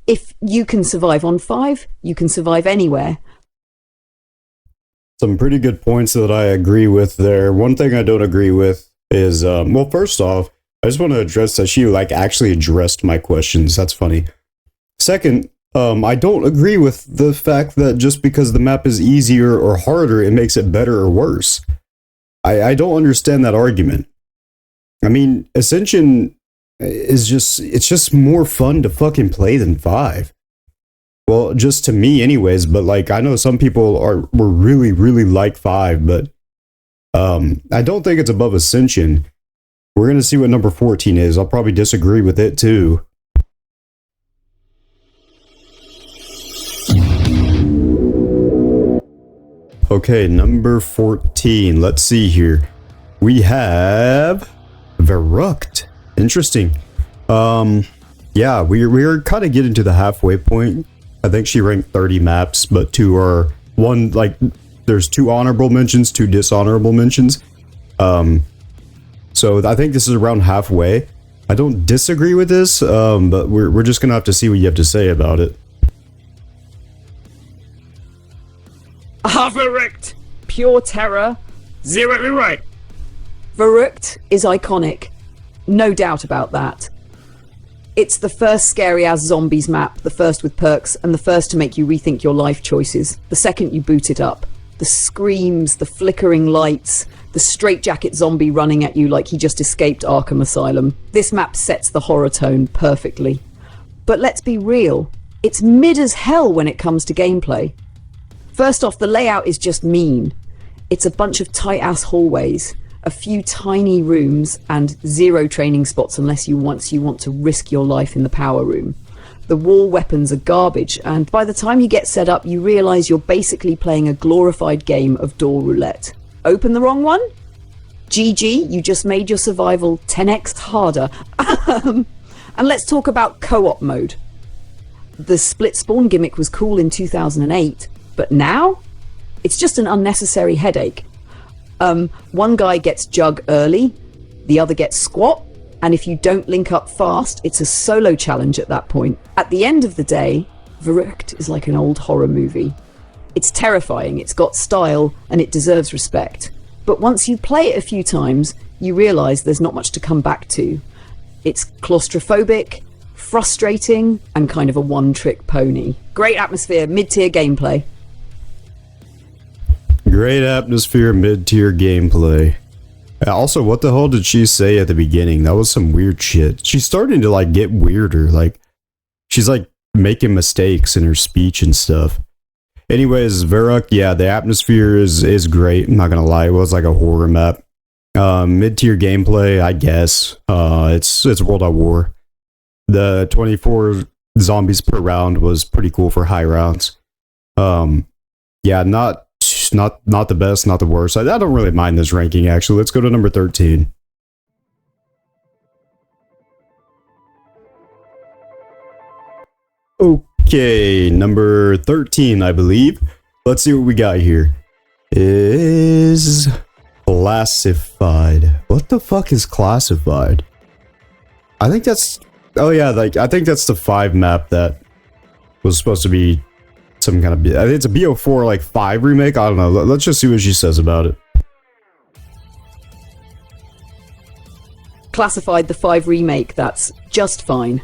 If you can survive on 5, you can survive anywhere. Some pretty good points that I agree with there. One thing I don't agree with is, well, first off, I just want to address that she actually addressed my questions. That's funny. Second, I don't agree with the fact that just because the map is easier or harder, it makes it better or worse. I don't understand that argument. I mean, Ascension is it's just more fun to fucking play than 5. Well, just to me anyways, but like, I know some people were really, really like 5, but I don't think it's above Ascension. We're going to see what number 14 is. I'll probably disagree with it too. Okay, number 14. Let's see here. We have Verruckt. Interesting. Yeah, we're kind of getting to the halfway point. I think she ranked 30 maps, but there's 2 honorable mentions, 2 dishonorable mentions. So I think this is around halfway. I don't disagree with this, but we're just gonna have to see what you have to say about it. Verruckt! Pure terror. Zeroly right. Verruckt is iconic. No doubt about that. It's the first scary-ass zombies map, the first with perks, and the first to make you rethink your life choices, the second you boot it up. The screams, the flickering lights, the straitjacket zombie running at you like he just escaped Arkham Asylum. This map sets the horror tone perfectly. But let's be real, it's mid as hell when it comes to gameplay. First off, the layout is just mean. It's a bunch of tight-ass hallways, a few tiny rooms, and 0 training spots unless you want to risk your life in the power room. The wall weapons are garbage, and by the time you get set up, you realise you're basically playing a glorified game of door roulette. Open the wrong one? GG, you just made your survival 10x harder. And let's talk about co-op mode. The split spawn gimmick was cool in 2008, but now? It's just an unnecessary headache. One guy gets jug early, the other gets squat, and if you don't link up fast, it's a solo challenge at that point. At the end of the day, Verruckt is like an old horror movie. It's terrifying, it's got style, and it deserves respect. But once you play it a few times, you realise there's not much to come back to. It's claustrophobic, frustrating, and kind of a one-trick pony. Great atmosphere, mid-tier gameplay. Great atmosphere, mid-tier gameplay. Also, what the hell did she say at the beginning? That was some weird shit. She's starting to, like, get weirder. Like, she's, like, making mistakes in her speech and stuff. Anyways, Verruckt, yeah, the atmosphere is great. I'm not gonna lie, it was like a horror map. Mid-tier gameplay, I guess. It's worldatwar. The 24 zombies per round was pretty cool for high rounds. Yeah, not the best, not the worst. I don't really mind this ranking, actually. Let's go to number 13. Okay, number 13, I believe. Let's see what we got here. Is classified. What the fuck is classified? I think that's... Oh yeah, like, I think that's the 5 map that was supposed to be some kind of... I think it's a BO4, like, 5 remake? I don't know. Let's just see what she says about it. Classified the 5 remake, that's just fine.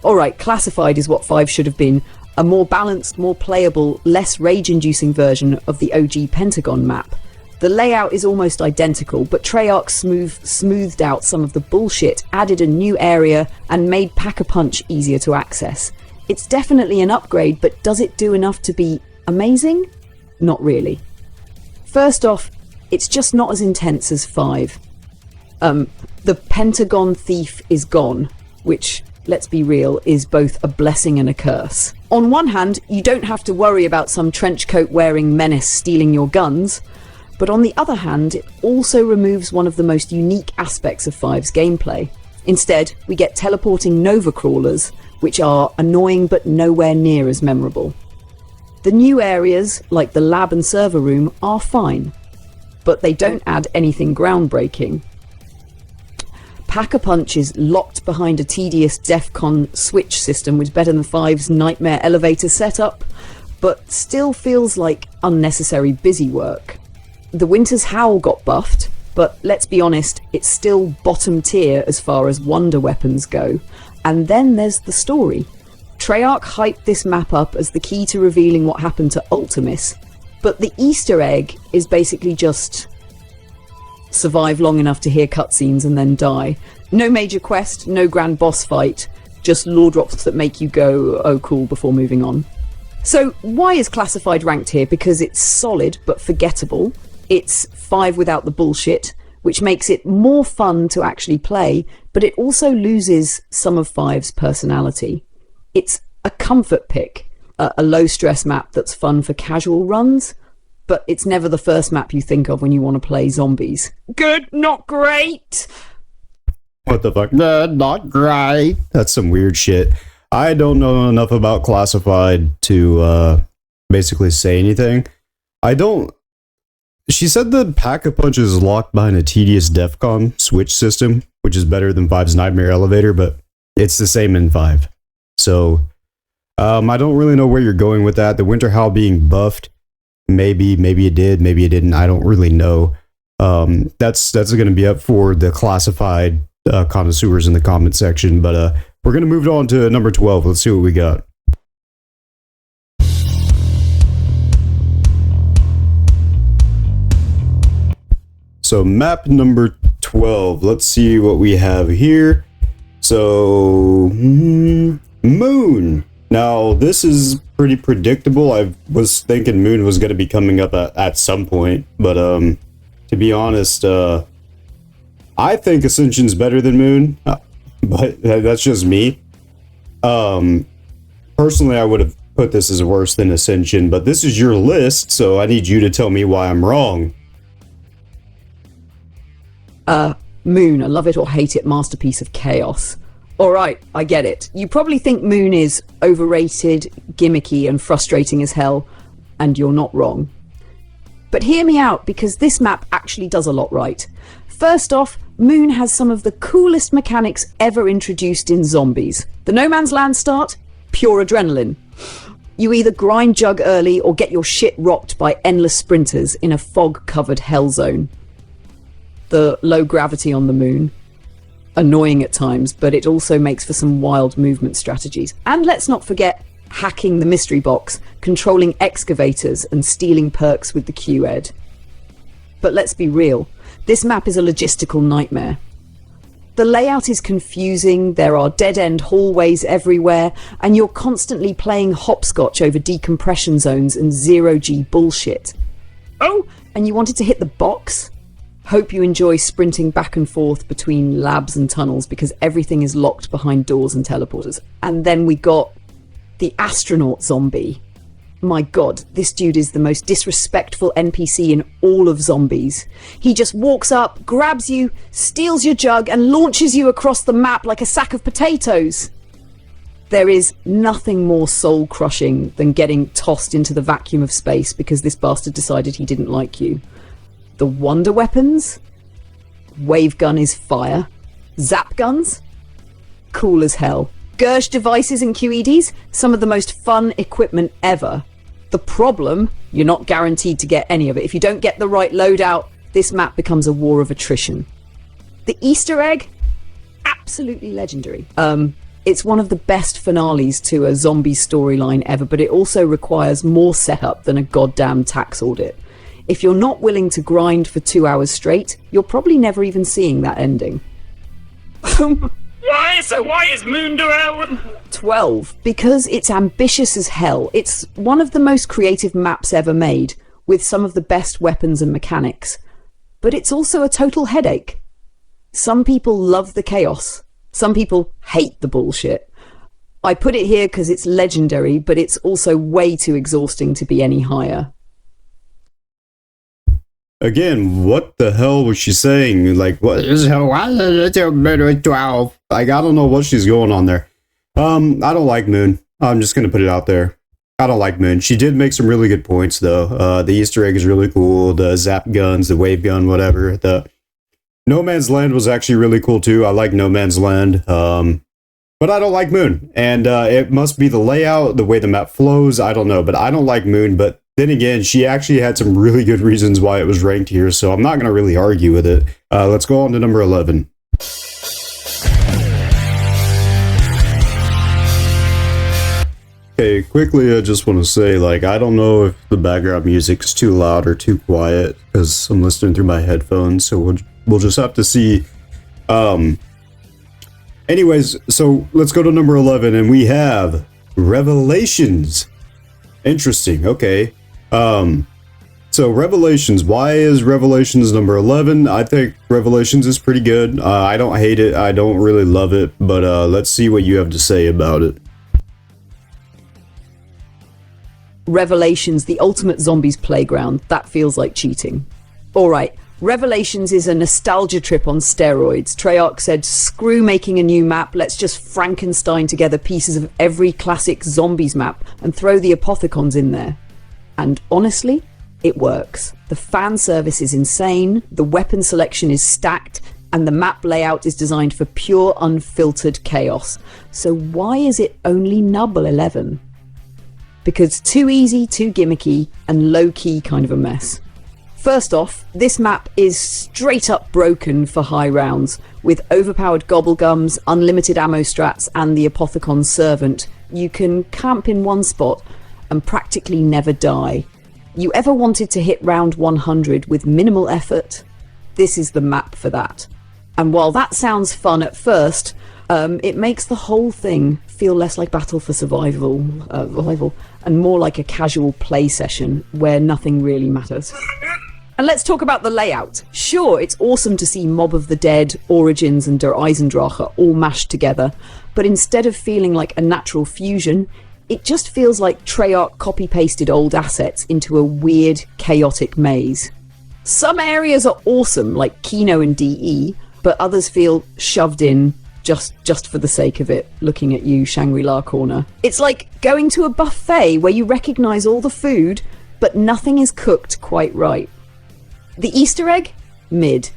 Alright, Classified is what 5 should have been. A more balanced, more playable, less rage-inducing version of the OG Pentagon map. The layout is almost identical, but Treyarch smoothed out some of the bullshit, added a new area, and made Pack-a-Punch easier to access. It's definitely an upgrade, but does it do enough to be amazing? Not really. First off, it's just not as intense as 5. The Pentagon Thief is gone, which, let's be real, is both a blessing and a curse. On one hand, you don't have to worry about some trenchcoat-wearing menace stealing your guns, but on the other hand, it also removes one of the most unique aspects of 5's gameplay. Instead, we get teleporting Nova Crawlers, which are annoying but nowhere near as memorable. The new areas, like the lab and server room, are fine, but they don't add anything groundbreaking. Pack-a-Punch is locked behind a tedious DEFCON switch system with better than 5's nightmare elevator setup, but still feels like unnecessary busy work. The Winter's Howl got buffed, but let's be honest, it's still bottom tier as far as wonder weapons go. And then there's the story. Treyarch hyped this map up as the key to revealing what happened to Ultimus, but the Easter egg is basically just survive long enough to hear cutscenes and then die. No major quest, no grand boss fight, just lore drops that make you go, oh cool, before moving on. So why is Classified ranked here? Because it's solid but forgettable. It's 5 without the bullshit, which makes it more fun to actually play, but it also loses some of 5's personality. It's a comfort pick, a low-stress map that's fun for casual runs, but it's never the first map you think of when you want to play zombies. Good, not great! What the fuck? Not great. That's some weird shit. I don't know enough about Classified to basically say anything. She said the Pack-a-Punch is locked behind a tedious DEFCON switch system, which is better than 5's Nightmare Elevator, but it's the same in 5. So, I don't really know where you're going with that. The Winter Howl being buffed, maybe it did, maybe it didn't. I don't really know. That's going to be up for the Classified connoisseurs in the comment section, but we're going to move on to number 12. Let's see what we got. So map number 12, let's see what we have here. So, Moon. Now, this is pretty predictable. I was thinking Moon was going to be coming up at some point, but to be honest, I think Ascension's better than Moon, but that's just me. Personally, I would have put this as worse than Ascension, but this is your list, so I need you to tell me why I'm wrong. Moon, a love it or hate it masterpiece of chaos. Alright, I get it. You probably think Moon is overrated, gimmicky, and frustrating as hell, and you're not wrong. But hear me out, because this map actually does a lot right. First off, Moon has some of the coolest mechanics ever introduced in zombies. The No Man's Land start? Pure adrenaline. You either grind jug early or get your shit rocked by endless sprinters in a fog-covered hell zone. The low gravity on the Moon, annoying at times, but it also makes for some wild movement strategies. And let's not forget hacking the mystery box, controlling excavators, and stealing perks with the Q-Ed. But let's be real, this map is a logistical nightmare. The layout is confusing, there are dead-end hallways everywhere, and you're constantly playing hopscotch over decompression zones and zero-G bullshit. Oh, and you wanted to hit the box? Hope you enjoy sprinting back and forth between labs and tunnels because everything is locked behind doors and teleporters. And then we got the astronaut zombie. My god, this dude is the most disrespectful NPC in all of zombies. He just walks up, grabs you, steals your jug, and launches you across the map like a sack of potatoes. There is nothing more soul-crushing than getting tossed into the vacuum of space because this bastard decided he didn't like you. The wonder weapons? Wave gun is fire. Zap guns? Cool as hell. Gersh devices and QEDs? Some of the most fun equipment ever. The problem? You're not guaranteed to get any of it. If you don't get the right loadout, this map becomes a war of attrition. The Easter egg? Absolutely legendary. It's one of the best finales to a zombie storyline ever, but it also requires more setup than a goddamn tax audit. If you're not willing to grind for 2 hours straight, you're probably never even seeing that ending. Why? So why is Moon doing 12, because it's ambitious as hell. It's one of the most creative maps ever made, with some of the best weapons and mechanics. But it's also a total headache. Some people love the chaos. Some people hate the bullshit. I put it here because it's legendary, but it's also way too exhausting to be any higher. Again, what the hell was she saying? Like, what is 12? Like, I don't know what she's going on there. I don't like Moon. I'm just gonna put it out there. I don't like Moon. She did make some really good points, though. The Easter egg is really cool. The zap guns, the wave gun, whatever. The No Man's Land was actually really cool, too. I like No Man's Land. But I don't like Moon. And it must be the layout, the way the map flows. I don't know. But I don't like Moon. But then again, she actually had some really good reasons why it was ranked here, so I'm not going to really argue with it. Let's go on to number 11. Okay, quickly, I just want to say, like, I don't know if the background music's too loud or too quiet, because I'm listening through my headphones, so we'll just have to see. Anyways, so let's go to number 11, and we have Revelations. Interesting, okay. So Revelations, why is Revelations number 11? I think Revelations is pretty good. I don't hate it, I don't really love it, but let's see what you have to say about it. Revelations, the ultimate zombies playground. That feels like cheating. Alright, Revelations is a nostalgia trip on steroids. Treyarch said, screw making a new map, let's just Frankenstein together pieces of every classic zombies map and throw the Apothicons in there. And honestly, it works. The fan service is insane, the weapon selection is stacked, and the map layout is designed for pure unfiltered chaos. So why is it only number 11? Because too easy, too gimmicky, and low-key kind of a mess. First off, this map is straight up broken for high rounds. With overpowered gobblegums, unlimited ammo strats, and the Apothecon's servant, you can camp in one spot and practically never die. You ever wanted to hit round 100 with minimal effort? This is the map for that. And while that sounds fun at first, it makes the whole thing feel less like Battle for Survival, and more like a casual play session where nothing really matters. And let's talk about the layout. Sure, it's awesome to see Mob of the Dead, Origins and Der Eisendrache all mashed together, but instead of feeling like a natural fusion, it just feels like Treyarch copy-pasted old assets into a weird, chaotic maze. Some areas are awesome, like Kino and DE, but others feel shoved in just for the sake of it, looking at you, Shangri-La corner. It's like going to a buffet where you recognise all the food, but nothing is cooked quite right. The Easter egg? Mid.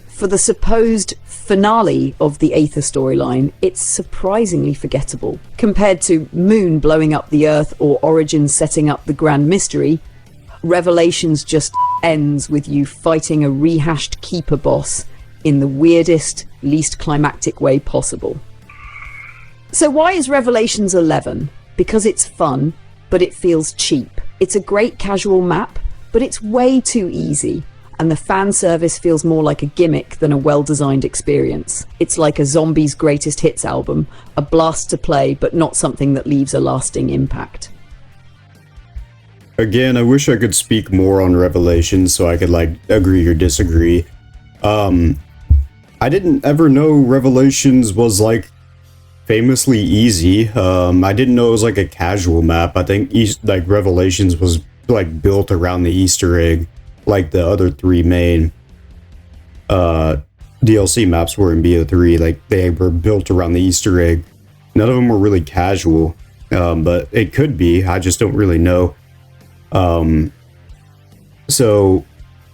For the supposed finale of the Aether storyline, it's surprisingly forgettable. Compared to Moon blowing up the Earth or Origins setting up the Grand Mystery, Revelations just ends with you fighting a rehashed Keeper boss in the weirdest, least climactic way possible. So why is Revelations 11? Because it's fun, but it feels cheap. It's a great casual map, but it's way too easy. And the fan service feels more like a gimmick than a well-designed experience. It's like a Zombies Greatest Hits album, a blast to play, but not something that leaves a lasting impact. Again, I wish I could speak more on Revelations so I could, agree or disagree. I didn't ever know Revelations was, famously easy. I didn't know it was, a casual map. I think, Revelations was, built around the Easter egg. Like the other three main DLC maps were in BO3, they were built around the Easter egg. None of them were really casual, but it could be. I just don't really know. So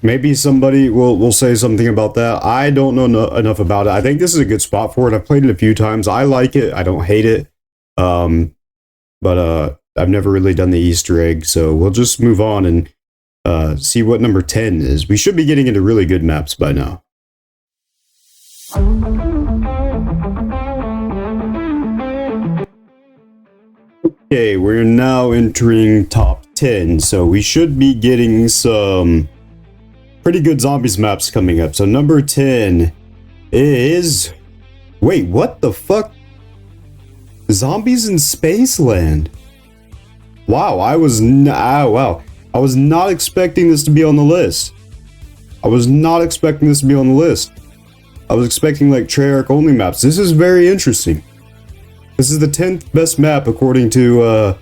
maybe somebody will say something about that. I don't know enough about it. I think this is a good spot for it. I've played it a few times. I like it. I don't hate it. But I've never really done the Easter egg, so we'll just move on and see what number 10 is. We should be getting into really good maps by now. Okay, we're now entering top 10, so we should be getting some pretty good zombies maps coming up. So number 10 is... Wait, what the fuck? Zombies in Spaceland. Wow, I was not expecting this to be on the list. I was expecting Treyarch only maps. This is very interesting. This is the 10th best map according to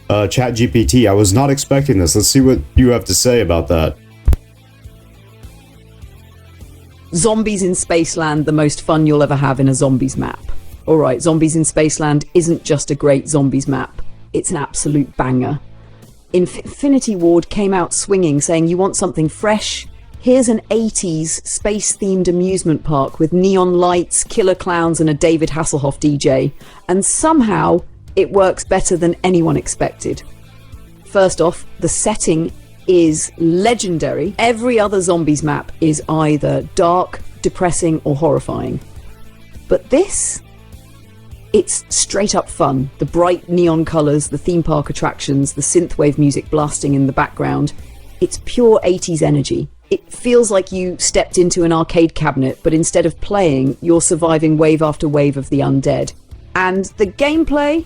ChatGPT. I was not expecting this. Let's see what you have to say about that. Zombies in Spaceland, the most fun you'll ever have in a zombies map. Alright, Zombies in Spaceland isn't just a great zombies map. It's an absolute banger. Infinity Ward came out swinging, saying, you want something fresh? Here's an 80s space-themed amusement park with neon lights, killer clowns, and a David Hasselhoff DJ. And somehow, it works better than anyone expected. First off, the setting is legendary. Every other zombies map is either dark, depressing, or horrifying. But this... it's straight up fun. The bright neon colours, the theme park attractions, the synthwave music blasting in the background. It's pure 80s energy. It feels like you stepped into an arcade cabinet, but instead of playing, you're surviving wave after wave of the undead. And the gameplay?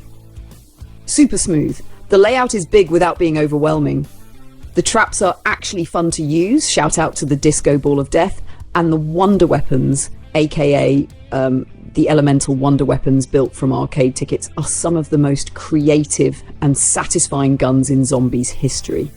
Super smooth. The layout is big without being overwhelming. The traps are actually fun to use, shout out to the Disco Ball of Death, and the wonder weapons, aka the elemental wonder weapons built from arcade tickets, are some of the most creative and satisfying guns in zombies history.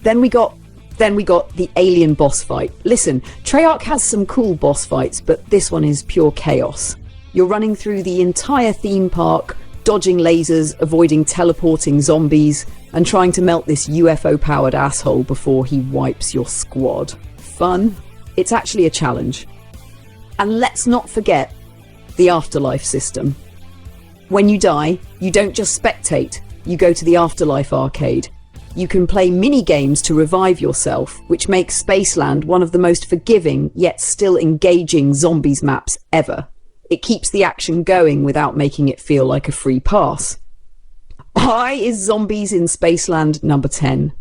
Then we got the alien boss fight. Listen, Treyarch has some cool boss fights, but this one is pure chaos. You're running through the entire theme park, dodging lasers, avoiding teleporting zombies, and trying to melt this UFO-powered asshole before he wipes your squad. Fun? It's actually a challenge. And let's not forget the afterlife system. When you die, you don't just spectate, you go to the afterlife arcade. You can play mini-games to revive yourself, which makes Spaceland one of the most forgiving yet still engaging zombies maps ever. It keeps the action going without making it feel like a free pass. Why is Zombies in Spaceland number 10?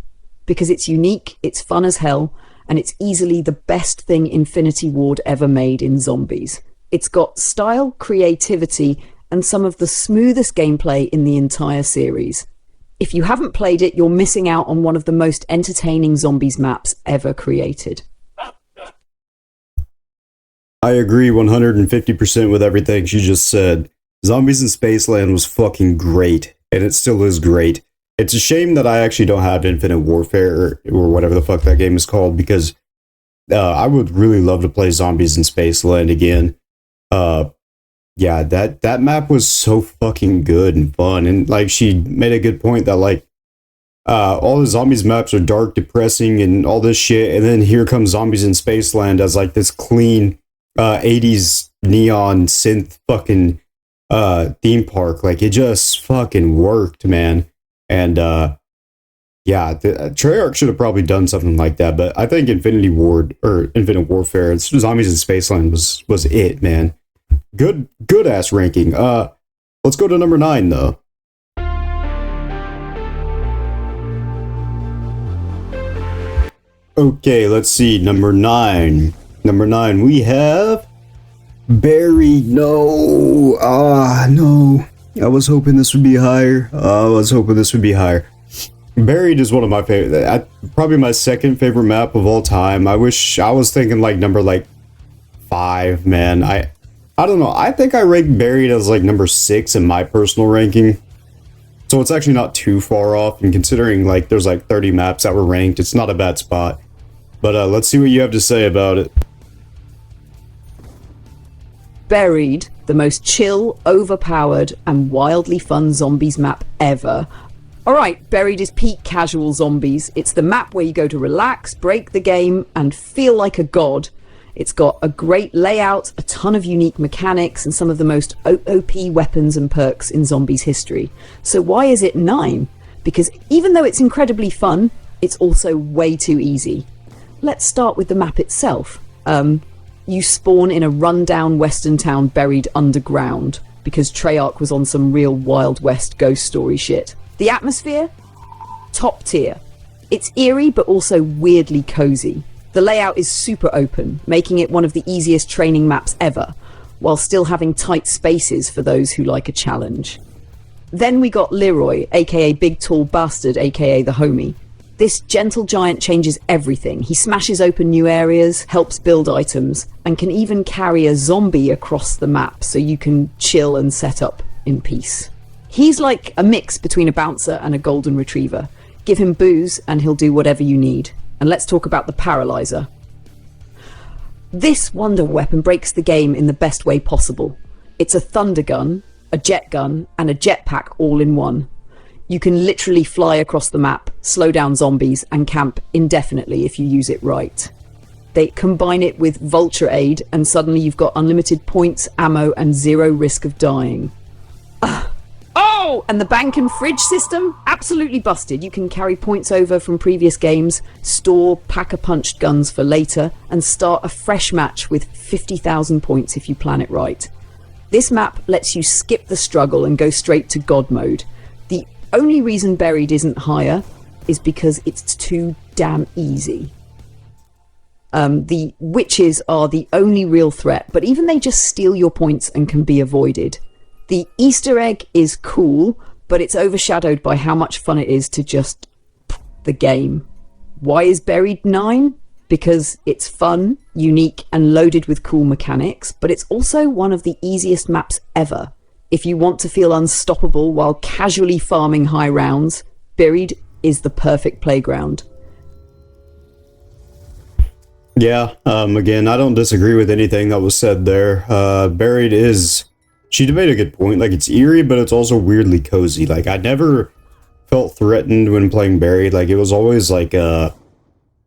Because it's unique, it's fun as hell, and it's easily the best thing Infinity Ward ever made in zombies. It's got style, creativity, and some of the smoothest gameplay in the entire series. If you haven't played it, you're missing out on one of the most entertaining zombies maps ever created. I agree 150% with everything she just said. Zombies in Spaceland was fucking great, and it still is great. It's a shame that I actually don't have Infinite Warfare or whatever the fuck that game is called, because I would really love to play Zombies in Spaceland again. Yeah, that map was so fucking good and fun, and like she made a good point that like all the Zombies maps are dark, depressing, and all this shit, and then here comes Zombies in Spaceland as like this clean 80s neon synth fucking theme park. Like it just fucking worked, man. And yeah, Treyarch should have probably done something like that, but I think Infinite Warfare, Zombies in Spaceland was it, man. Good ass ranking. Let's go to number 9 though. Okay, let's see. Number 9. Number 9, we have Buried. No. No. I was hoping this would be higher. Buried is one of my favorite. Probably my second favorite map of all time. I wish I was thinking like number like 5, man. I don't know. I think I ranked Buried as like number 6 in my personal ranking. So it's actually not too far off. And considering like there's like 30 maps that were ranked, it's not a bad spot. But let's see what you have to say about it. Buried, the most chill, overpowered, and wildly fun zombies map ever. Alright, Buried is peak casual zombies. It's the map where you go to relax, break the game, and feel like a god. It's got a great layout, a ton of unique mechanics, and some of the most OP weapons and perks in zombies history. So why is it 9? Because even though it's incredibly fun, it's also way too easy. Let's start with the map itself. You spawn in a rundown western town buried underground, because Treyarch was on some real Wild West ghost story shit. The atmosphere? Top tier. It's eerie but also weirdly cozy. The layout is super open, making it one of the easiest training maps ever, while still having tight spaces for those who like a challenge. Then we got Leroy, aka Big Tall Bastard, aka the Homie. This gentle giant changes everything. He smashes open new areas, helps build items, and can even carry a zombie across the map so you can chill and set up in peace. He's like a mix between a bouncer and a golden retriever. Give him booze and he'll do whatever you need. And let's talk about the Paralyzer. This wonder weapon breaks the game in the best way possible. It's a thunder gun, a jet gun, and a jetpack all in one. You can literally fly across the map, slow down zombies, and camp indefinitely if you use it right. They combine it with Vulture Aid, and suddenly you've got unlimited points, ammo, and zero risk of dying. Oh, and the bank and fridge system? Absolutely busted. You can carry points over from previous games, store pack-a-punched guns for later, and start a fresh match with 50,000 points if you plan it right. This map lets you skip the struggle and go straight to God mode. The only reason Buried isn't higher is because it's too damn easy. The witches are the only real threat, but even they just steal your points and can be avoided. The Easter egg is cool, but it's overshadowed by how much fun it is to just the game. Why is Buried 9? Because it's fun, unique, and loaded with cool mechanics, but it's also one of the easiest maps ever. If you want to feel unstoppable while casually farming high rounds, Buried is the perfect playground. Yeah, again, I don't disagree with anything that was said there. Buried is... She made a good point. Like, it's eerie, but it's also weirdly cozy. Like, I never felt threatened when playing Buried. Like, it was always like a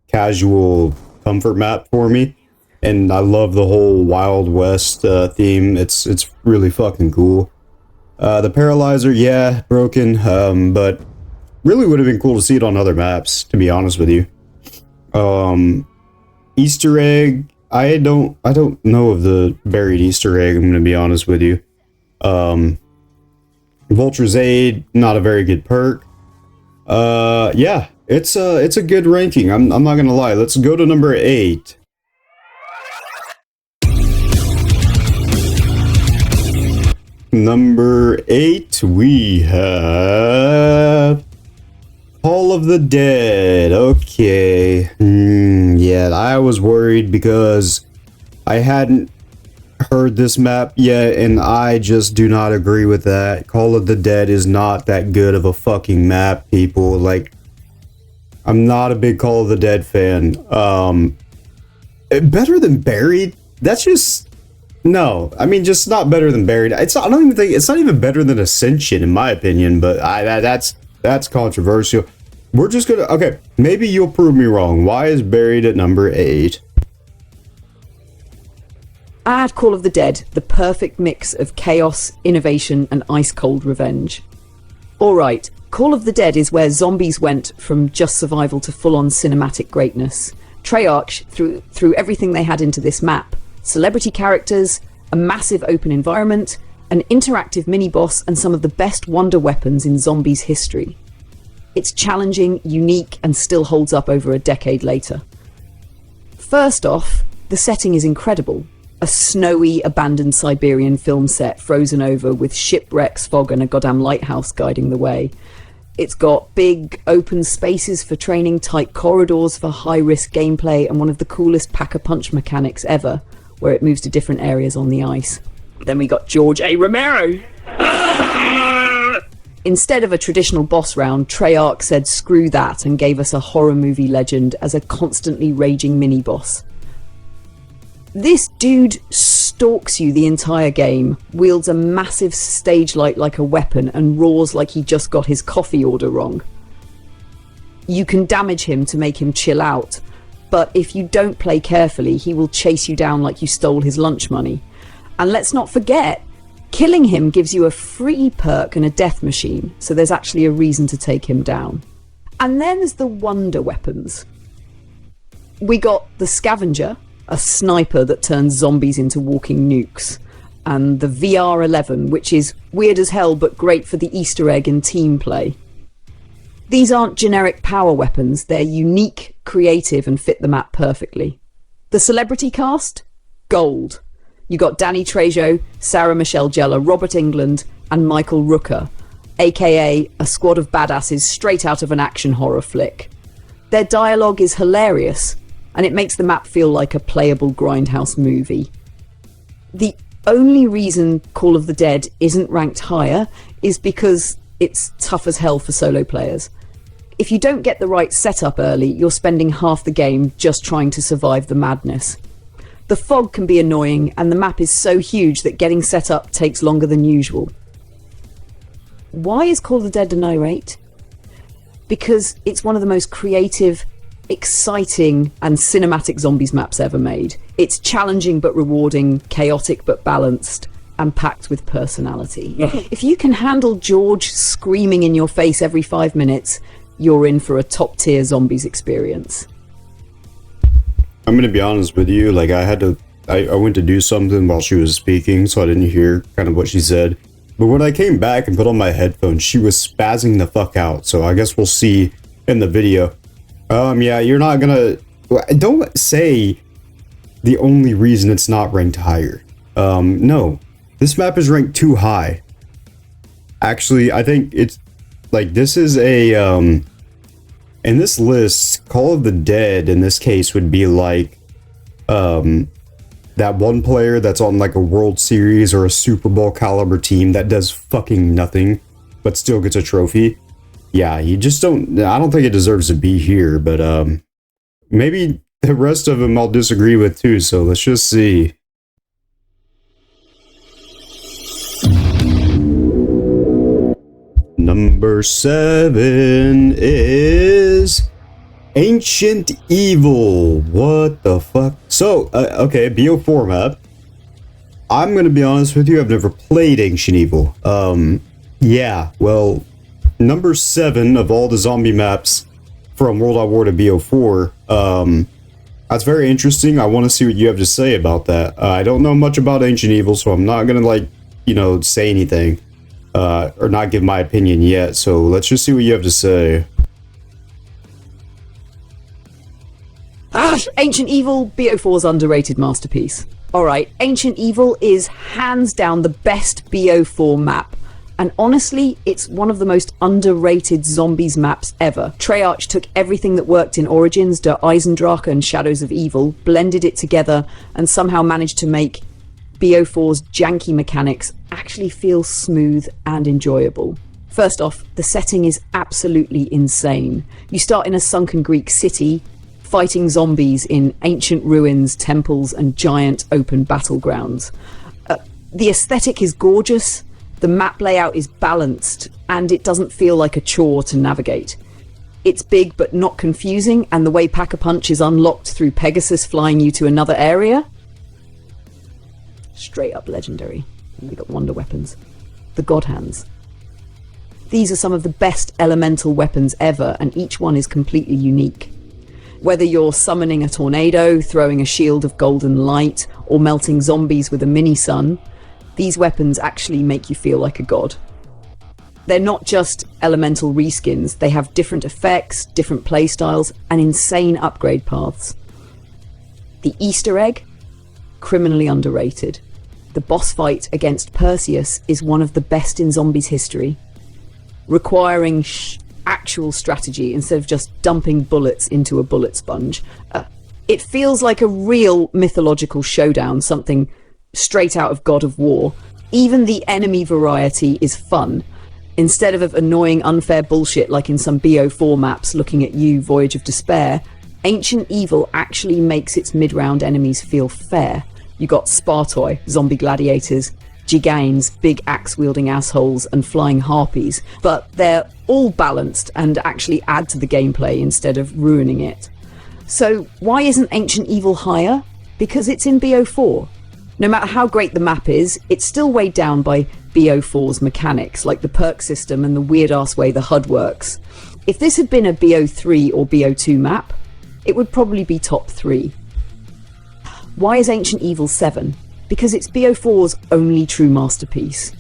casual comfort map for me. And I love the whole Wild West theme. It's really fucking cool. The Paralyzer, yeah, broken. But really would have been cool to see it on other maps, to be honest with you. Easter egg, I don't know of the Buried Easter egg, I'm gonna be honest with you. Vulture's Aid, not a very good perk. Yeah, it's a good ranking. I'm not gonna lie. Let's go to number 8. Number 8, we have Hall of the Dead. Okay. Yeah, I was worried because I hadn't heard this map yet, and I just do not agree with that. Call of the Dead is not that good of a fucking map, people. Like, I'm not a big Call of the Dead fan. Better than Buried? That's just... No. I mean, just not better than Buried. I don't even think... It's not even better than Ascension, in my opinion, but that's controversial. We're just gonna... Okay, maybe you'll prove me wrong. Why is Buried at number 8? Add Call of the Dead, the perfect mix of chaos, innovation, and ice-cold revenge. Alright, Call of the Dead is where zombies went from just survival to full-on cinematic greatness. Treyarch threw everything they had into this map. Celebrity characters, a massive open environment, an interactive mini-boss, and some of the best wonder weapons in zombies history. It's challenging, unique, and still holds up over a decade later. First off, the setting is incredible. A snowy, abandoned Siberian film set frozen over with shipwrecks, fog, and a goddamn lighthouse guiding the way. It's got big, open spaces for training, tight corridors for high-risk gameplay, and one of the coolest pack-a-punch mechanics ever, where it moves to different areas on the ice. Then we got George A. Romero. Instead of a traditional boss round, Treyarch said screw that and gave us a horror movie legend as a constantly raging mini-boss. This dude stalks you the entire game, wields a massive stage light like a weapon, and roars like he just got his coffee order wrong. You can damage him to make him chill out, but if you don't play carefully, he will chase you down like you stole his lunch money. And let's not forget, killing him gives you a free perk and a death machine, so there's actually a reason to take him down. And then there's the wonder weapons. We got the Scavenger, a sniper that turns zombies into walking nukes, and the VR-11, which is weird as hell but great for the Easter egg and team play. These aren't generic power weapons, they're unique, creative, and fit the map perfectly. The celebrity cast? Gold. You got Danny Trejo, Sarah Michelle Gellar, Robert Englund, and Michael Rooker, aka a squad of badasses straight out of an action horror flick. Their dialogue is hilarious, and it makes the map feel like a playable grindhouse movie. The only reason Call of the Dead isn't ranked higher is because it's tough as hell for solo players. If you don't get the right setup early, you're spending half the game just trying to survive the madness. The fog can be annoying, and the map is so huge that getting set up takes longer than usual. Why is Call of the Dead an irate? Because it's one of the most creative, exciting and cinematic zombies maps ever made. It's challenging but rewarding, chaotic but balanced, and packed with personality. If you can handle George screaming in your face every 5 minutes, you're in for a top-tier zombies experience. I'm gonna be honest with you, like I went to do something while she was speaking, so I didn't hear kind of what she said. But when I came back and put on my headphones, she was spazzing the fuck out, so I guess we'll see in the video. Yeah, you're not gonna... Don't say the only reason it's not ranked higher. No. This map is ranked too high. Actually, I think it's... Like, this is a, in this list, Call of the Dead, in this case, would be like, that one player that's on, like, a World Series or a Super Bowl caliber team that does fucking nothing, but still gets a trophy. Yeah, you just don't... I don't think it deserves to be here, but, maybe the rest of them I'll disagree with too, so let's just see. Number 7 is... Ancient Evil. What the fuck? So, okay, BO4 map. I'm gonna be honest with you, I've never played Ancient Evil. Yeah, well... Number 7 of all the zombie maps from World.War to BO4. That's very interesting. I want to see what you have to say about that. I don't know much about Ancient Evil, so I'm not gonna, like, you know, say anything. Or not give my opinion yet, so let's just see what you have to say. Ancient Evil, BO4's underrated masterpiece. Alright, Ancient Evil is hands down the best BO4 map. And honestly, it's one of the most underrated zombies maps ever. Treyarch took everything that worked in Origins, Der Eisendrache and Shadows of Evil, blended it together, and somehow managed to make BO4's janky mechanics actually feel smooth and enjoyable. First off, the setting is absolutely insane. You start in a sunken Greek city, fighting zombies in ancient ruins, temples, and giant open battlegrounds. The aesthetic is gorgeous, the map layout is balanced, and it doesn't feel like a chore to navigate. It's big but not confusing, and the way Pack-a-Punch is unlocked through Pegasus flying you to another area, straight up legendary. We got wonder weapons. The God Hands. These are some of the best elemental weapons ever, and each one is completely unique. Whether you're summoning a tornado, throwing a shield of golden light, or melting zombies with a mini-sun, these weapons actually make you feel like a god. They're not just elemental reskins, they have different effects, different playstyles, and insane upgrade paths. The Easter egg? Criminally underrated. The boss fight against Perseus is one of the best in Zombies history, requiring actual strategy instead of just dumping bullets into a bullet sponge. It feels like a real mythological showdown, something straight out of God of War. Even the enemy variety is fun. Instead of annoying unfair bullshit like in some BO4 maps looking at you, Voyage of Despair, Ancient Evil actually makes its mid-round enemies feel fair. You got Spartoi, zombie gladiators, Giganes, big axe-wielding assholes, and flying harpies, but they're all balanced and actually add to the gameplay instead of ruining it. So why isn't Ancient Evil higher? Because it's in BO4. No matter how great the map is, it's still weighed down by BO4's mechanics, like the perk system and the weird-ass way the HUD works. If this had been a BO3 or BO2 map, it would probably be top 3. Why is Ancient Evil 7? Because it's BO4's only true masterpiece.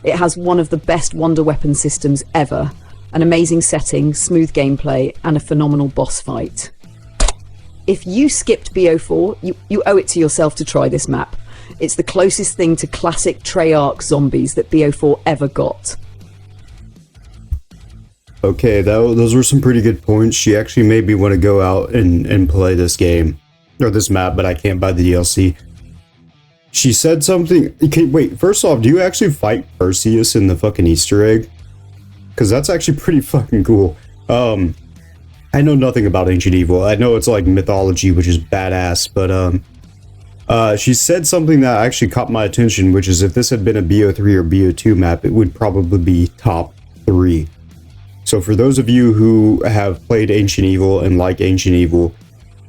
It has one of the best wonder weapon systems ever, an amazing setting, smooth gameplay, and a phenomenal boss fight. If you skipped BO4, you owe it to yourself to try this map. It's the closest thing to classic Treyarch zombies that BO4 ever got. Okay, those were some pretty good points. She actually made me want to go out and play this game, or this map, but I can't buy the DLC. She said something... Okay, wait, first off, do you actually fight Perseus in the fucking Easter egg? Because that's actually pretty fucking cool. I know nothing about Ancient Evil. I know it's like mythology, which is badass, but she said something that actually caught my attention, which is if this had been a BO3 or BO2 map, it would probably be top 3. So for those of you who have played Ancient Evil and like Ancient Evil,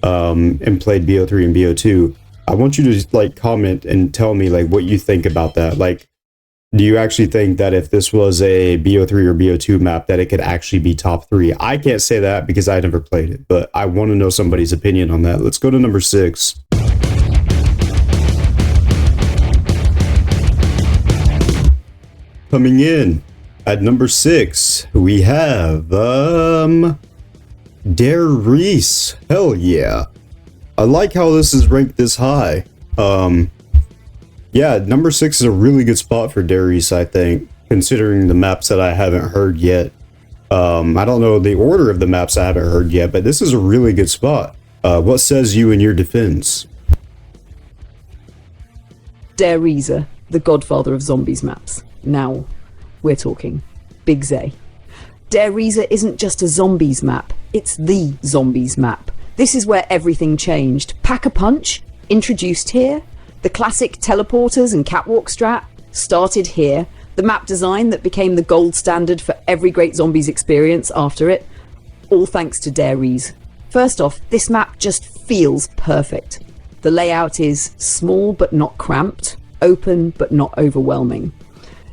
and played BO3 and BO2, I want you to just like comment and tell me like what you think about that. Like, do you actually think that if this was a BO3 or BO2 map that it could actually be top 3? I can't say that because I never played it, but I want to know somebody's opinion on that. Let's go to number 6. Coming in at number 6, we have Der Riese. Hell yeah. I like how this is ranked this high. Yeah, number 6 is a really good spot for Der Riese, I think, considering the maps that I haven't heard yet. I don't know the order of the maps I haven't heard yet, but this is a really good spot. What says you in your defense? Der Riese, the godfather of zombies maps. Now, we're talking Big Zay. Der Riese isn't just a zombies map, it's the zombies map. This is where everything changed. Pack-a-Punch, introduced here. The classic teleporters and catwalk strat started here. The map design that became the gold standard for every great zombies experience after it, all thanks to Der Riese. First off, this map just feels perfect. The layout is small but not cramped, open but not overwhelming.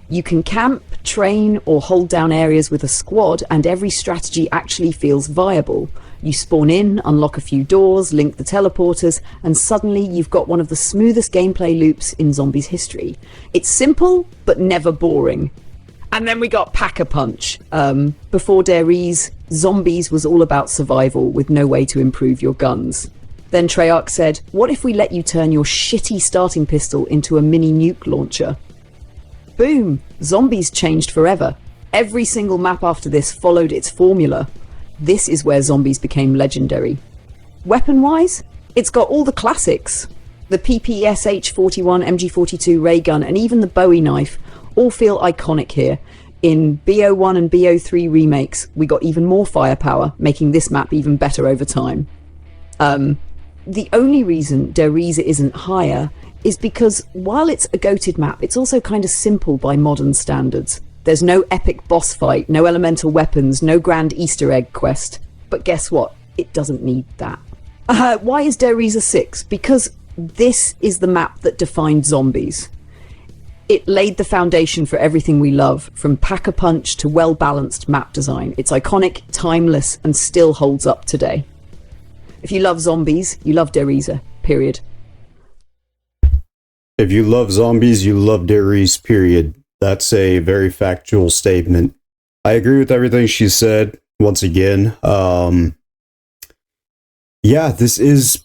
You can camp, train, or hold down areas with a squad, and every strategy actually feels viable. You spawn in, unlock a few doors, link the teleporters, and suddenly you've got one of the smoothest gameplay loops in zombies history. It's simple, but never boring. And then we got Pack-a-Punch. Before Der Riese, zombies was all about survival with no way to improve your guns. Then Treyarch said, what if we let you turn your shitty starting pistol into a mini nuke launcher? Boom! Zombies changed forever. Every single map after this followed its formula. This is where zombies became legendary. Weapon-wise, it's got all the classics. The PPSH-41, MG42 ray gun, and even the Bowie knife all feel iconic here. In BO1 and BO3 remakes, we got even more firepower, making this map even better over time. The only reason Der Riese isn't higher is because while it's a goated map, it's also kind of simple by modern standards. There's no epic boss fight, no elemental weapons, no grand Easter egg quest. But guess what? It doesn't need that. Why is Der Riese 6? Because this is the map that defined zombies. It laid the foundation for everything we love, from pack-a-punch to well-balanced map design. It's iconic, timeless, and still holds up today. If you love zombies, you love Der Riese, period. If you love zombies, you love Der Riese, period. That's a very factual statement. I agree with everything she said, once again. Yeah, this is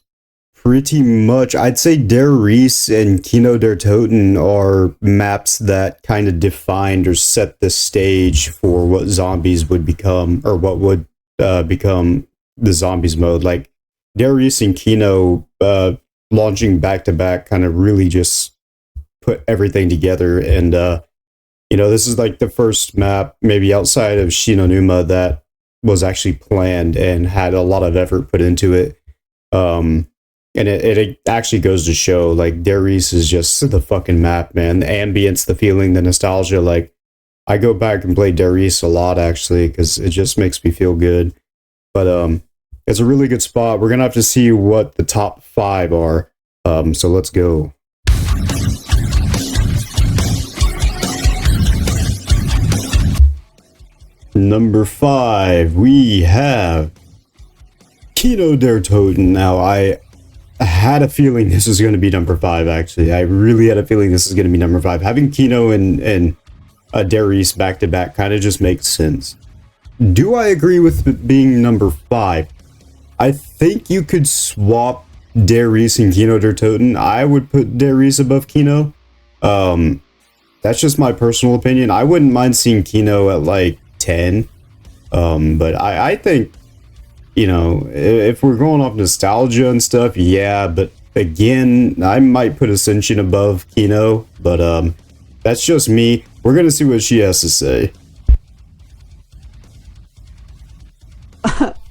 pretty much, I'd say Der Riese and Kino der Toten are maps that kind of defined or set the stage for what zombies would become, or what would become the zombies mode. Like, Der Riese and Kino launching back-to-back kind of really just put everything together. And, this is like the first map, maybe outside of Shinonuma, that was actually planned and had a lot of effort put into it. And it actually goes to show, like, Der Riese is just the fucking map, man. The ambience, the feeling, the nostalgia. Like, I go back and play Der Riese a lot, actually, because it just makes me feel good. But it's a really good spot. We're gonna have to see what the top 5 are. So let's go. Number 5, we have Kino der Toten. Now, I had a feeling this was going to be number 5, actually. I really had a feeling this is going to be number 5. Having Kino and Der Riese back-to-back kind of just makes sense. Do I agree with it being number 5? I think you could swap Der Riese and Kino der Toten. I would put Der Riese above Kino. That's just my personal opinion. I wouldn't mind seeing Kino at, like, 10. But I think, if we're going off nostalgia and stuff, yeah, but again, I might put Ascension above Kino, but that's just me. We're gonna see what she has to say.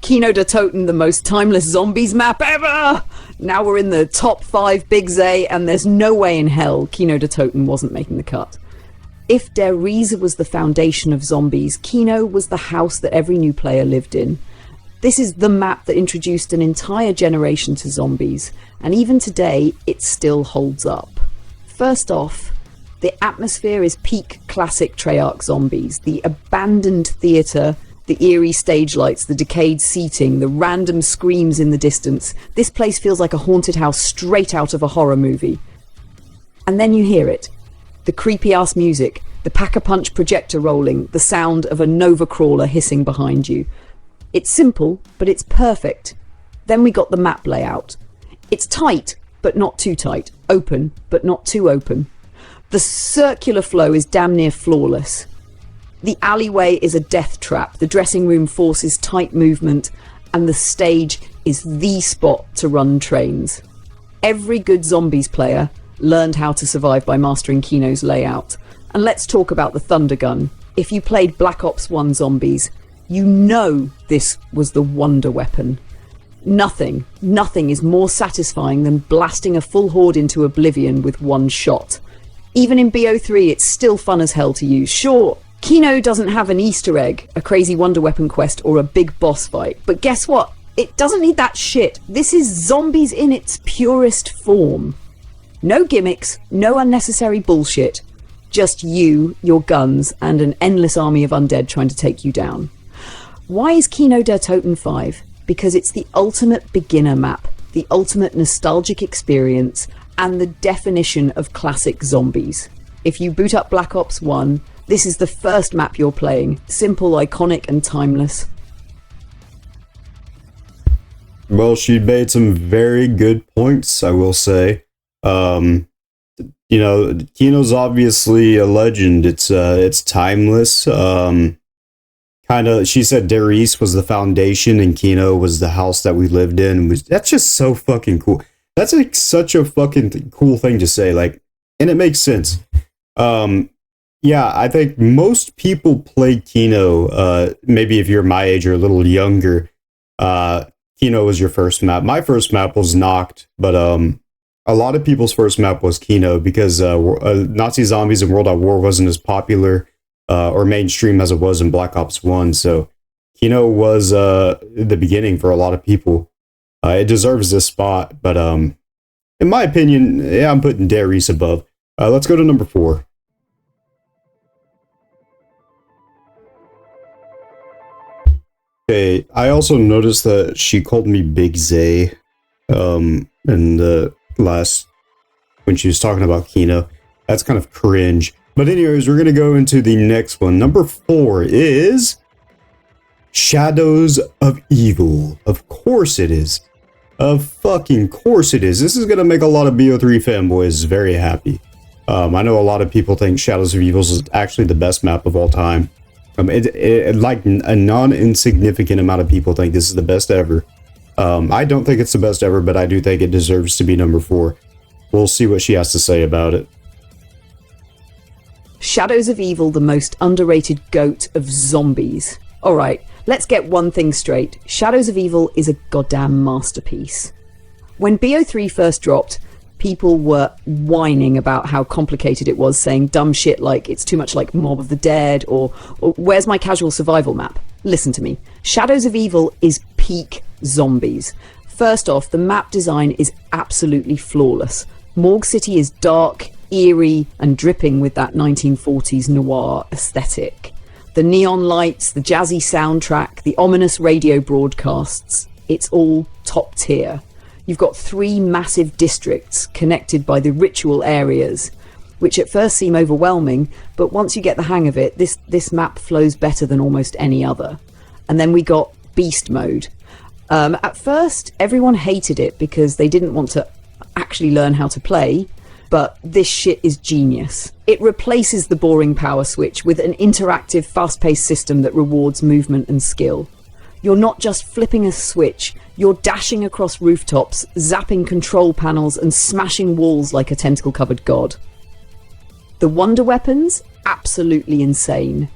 Kino der Toten, the most timeless zombies map ever! Now we're in the top 5 Big Zay, and there's no way in hell Kino der Toten wasn't making the cut. If Der Riese was the foundation of zombies, Kino was the house that every new player lived in. This is the map that introduced an entire generation to zombies, and even today, it still holds up. First off, the atmosphere is peak classic Treyarch zombies. The abandoned theatre, the eerie stage lights, the decayed seating, the random screams in the distance. This place feels like a haunted house straight out of a horror movie. And then you hear it. The creepy-ass music, the pack-a-punch projector rolling, the sound of a Nova crawler hissing behind you. It's simple, but it's perfect. Then we got the map layout. It's tight, but not too tight. Open, but not too open. The circular flow is damn near flawless. The alleyway is a death trap. The dressing room forces tight movement, and the stage is the spot to run trains. Every good zombies player learned how to survive by mastering Kino's layout. And let's talk about the Thunder Gun. If you played Black Ops 1 Zombies, you know this was the wonder weapon. Nothing is more satisfying than blasting a full horde into oblivion with one shot. Even in BO3, it's still fun as hell to use. Sure, Kino doesn't have an Easter egg, a crazy wonder weapon quest, or a big boss fight, but guess what? It doesn't need that shit. This is zombies in its purest form. No gimmicks, no unnecessary bullshit. Just you, your guns, and an endless army of undead trying to take you down. Why is Kino der Toten 5? Because it's the ultimate beginner map, the ultimate nostalgic experience, and the definition of classic zombies. If you boot up Black Ops 1, this is the first map you're playing. Simple, iconic, and timeless. Well, she made some very good points, I will say. Kino's obviously a legend. It's timeless. She said Der Riese was the foundation and Kino was the house that we lived in. That's just so fucking cool. That's like such a fucking cool thing to say, like, and it makes sense. Yeah, I think most people play Kino. Maybe if you're my age or a little younger, Kino was your first map. My first map was Nacht, but a lot of people's first map was Kino because Nazi zombies in World at War wasn't as popular or mainstream as it was in Black Ops 1. So Kino was the beginning for a lot of people. It deserves this spot, but in my opinion, yeah, I'm putting Der Riese above. Let's go to number 4. Okay, I also noticed that she called me Big Zay in the last, when she was talking about Kino. That's kind of cringe. But anyways, we're going to go into the next one. Number 4 is Shadows of Evil. Of course it is. Of fucking course it is. This is going to make a lot of BO3 fanboys very happy. I know a lot of people think Shadows of Evil is actually the best map of all time. Like a non-insignificant amount of people think this is the best ever. I don't think it's the best ever, but I do think it deserves to be number 4. We'll see what she has to say about it. Shadows of Evil, the most underrated goat of zombies. Alright, let's get one thing straight. Shadows of Evil is a goddamn masterpiece. When BO3 first dropped, people were whining about how complicated it was, saying dumb shit like it's too much like Mob of the Dead or where's my casual survival map? Listen to me. Shadows of Evil is peak zombies. First off, the map design is absolutely flawless. Morgue City is dark, eerie, and dripping with that 1940s noir aesthetic. The neon lights, the jazzy soundtrack, the ominous radio broadcasts, it's all top tier. You've got 3 massive districts connected by the ritual areas, which at first seem overwhelming, but once you get the hang of it, this map flows better than almost any other. And then we got Beast Mode. At first, everyone hated it because they didn't want to actually learn how to play, but this shit is genius. It replaces the boring power switch with an interactive, fast-paced system that rewards movement and skill. You're not just flipping a switch, you're dashing across rooftops, zapping control panels and smashing walls like a tentacle-covered god. The wonder weapons? Absolutely insane.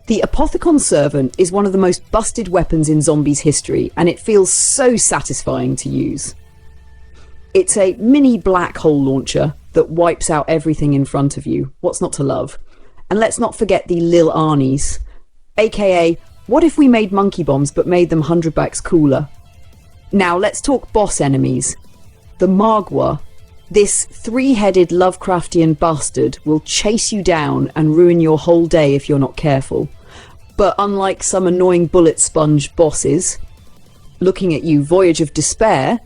The Apothecon Servant is one of the most busted weapons in zombies history, and it feels so satisfying to use. It's a mini black hole launcher that wipes out everything in front of you. What's not to love? And let's not forget the Lil Arnies, aka what if we made monkey bombs but made them 100 backs cooler? Now let's talk boss enemies. The Magua. This 3-headed Lovecraftian bastard will chase you down and ruin your whole day if you're not careful. But unlike some annoying bullet sponge bosses, looking at you, Voyage of Despair,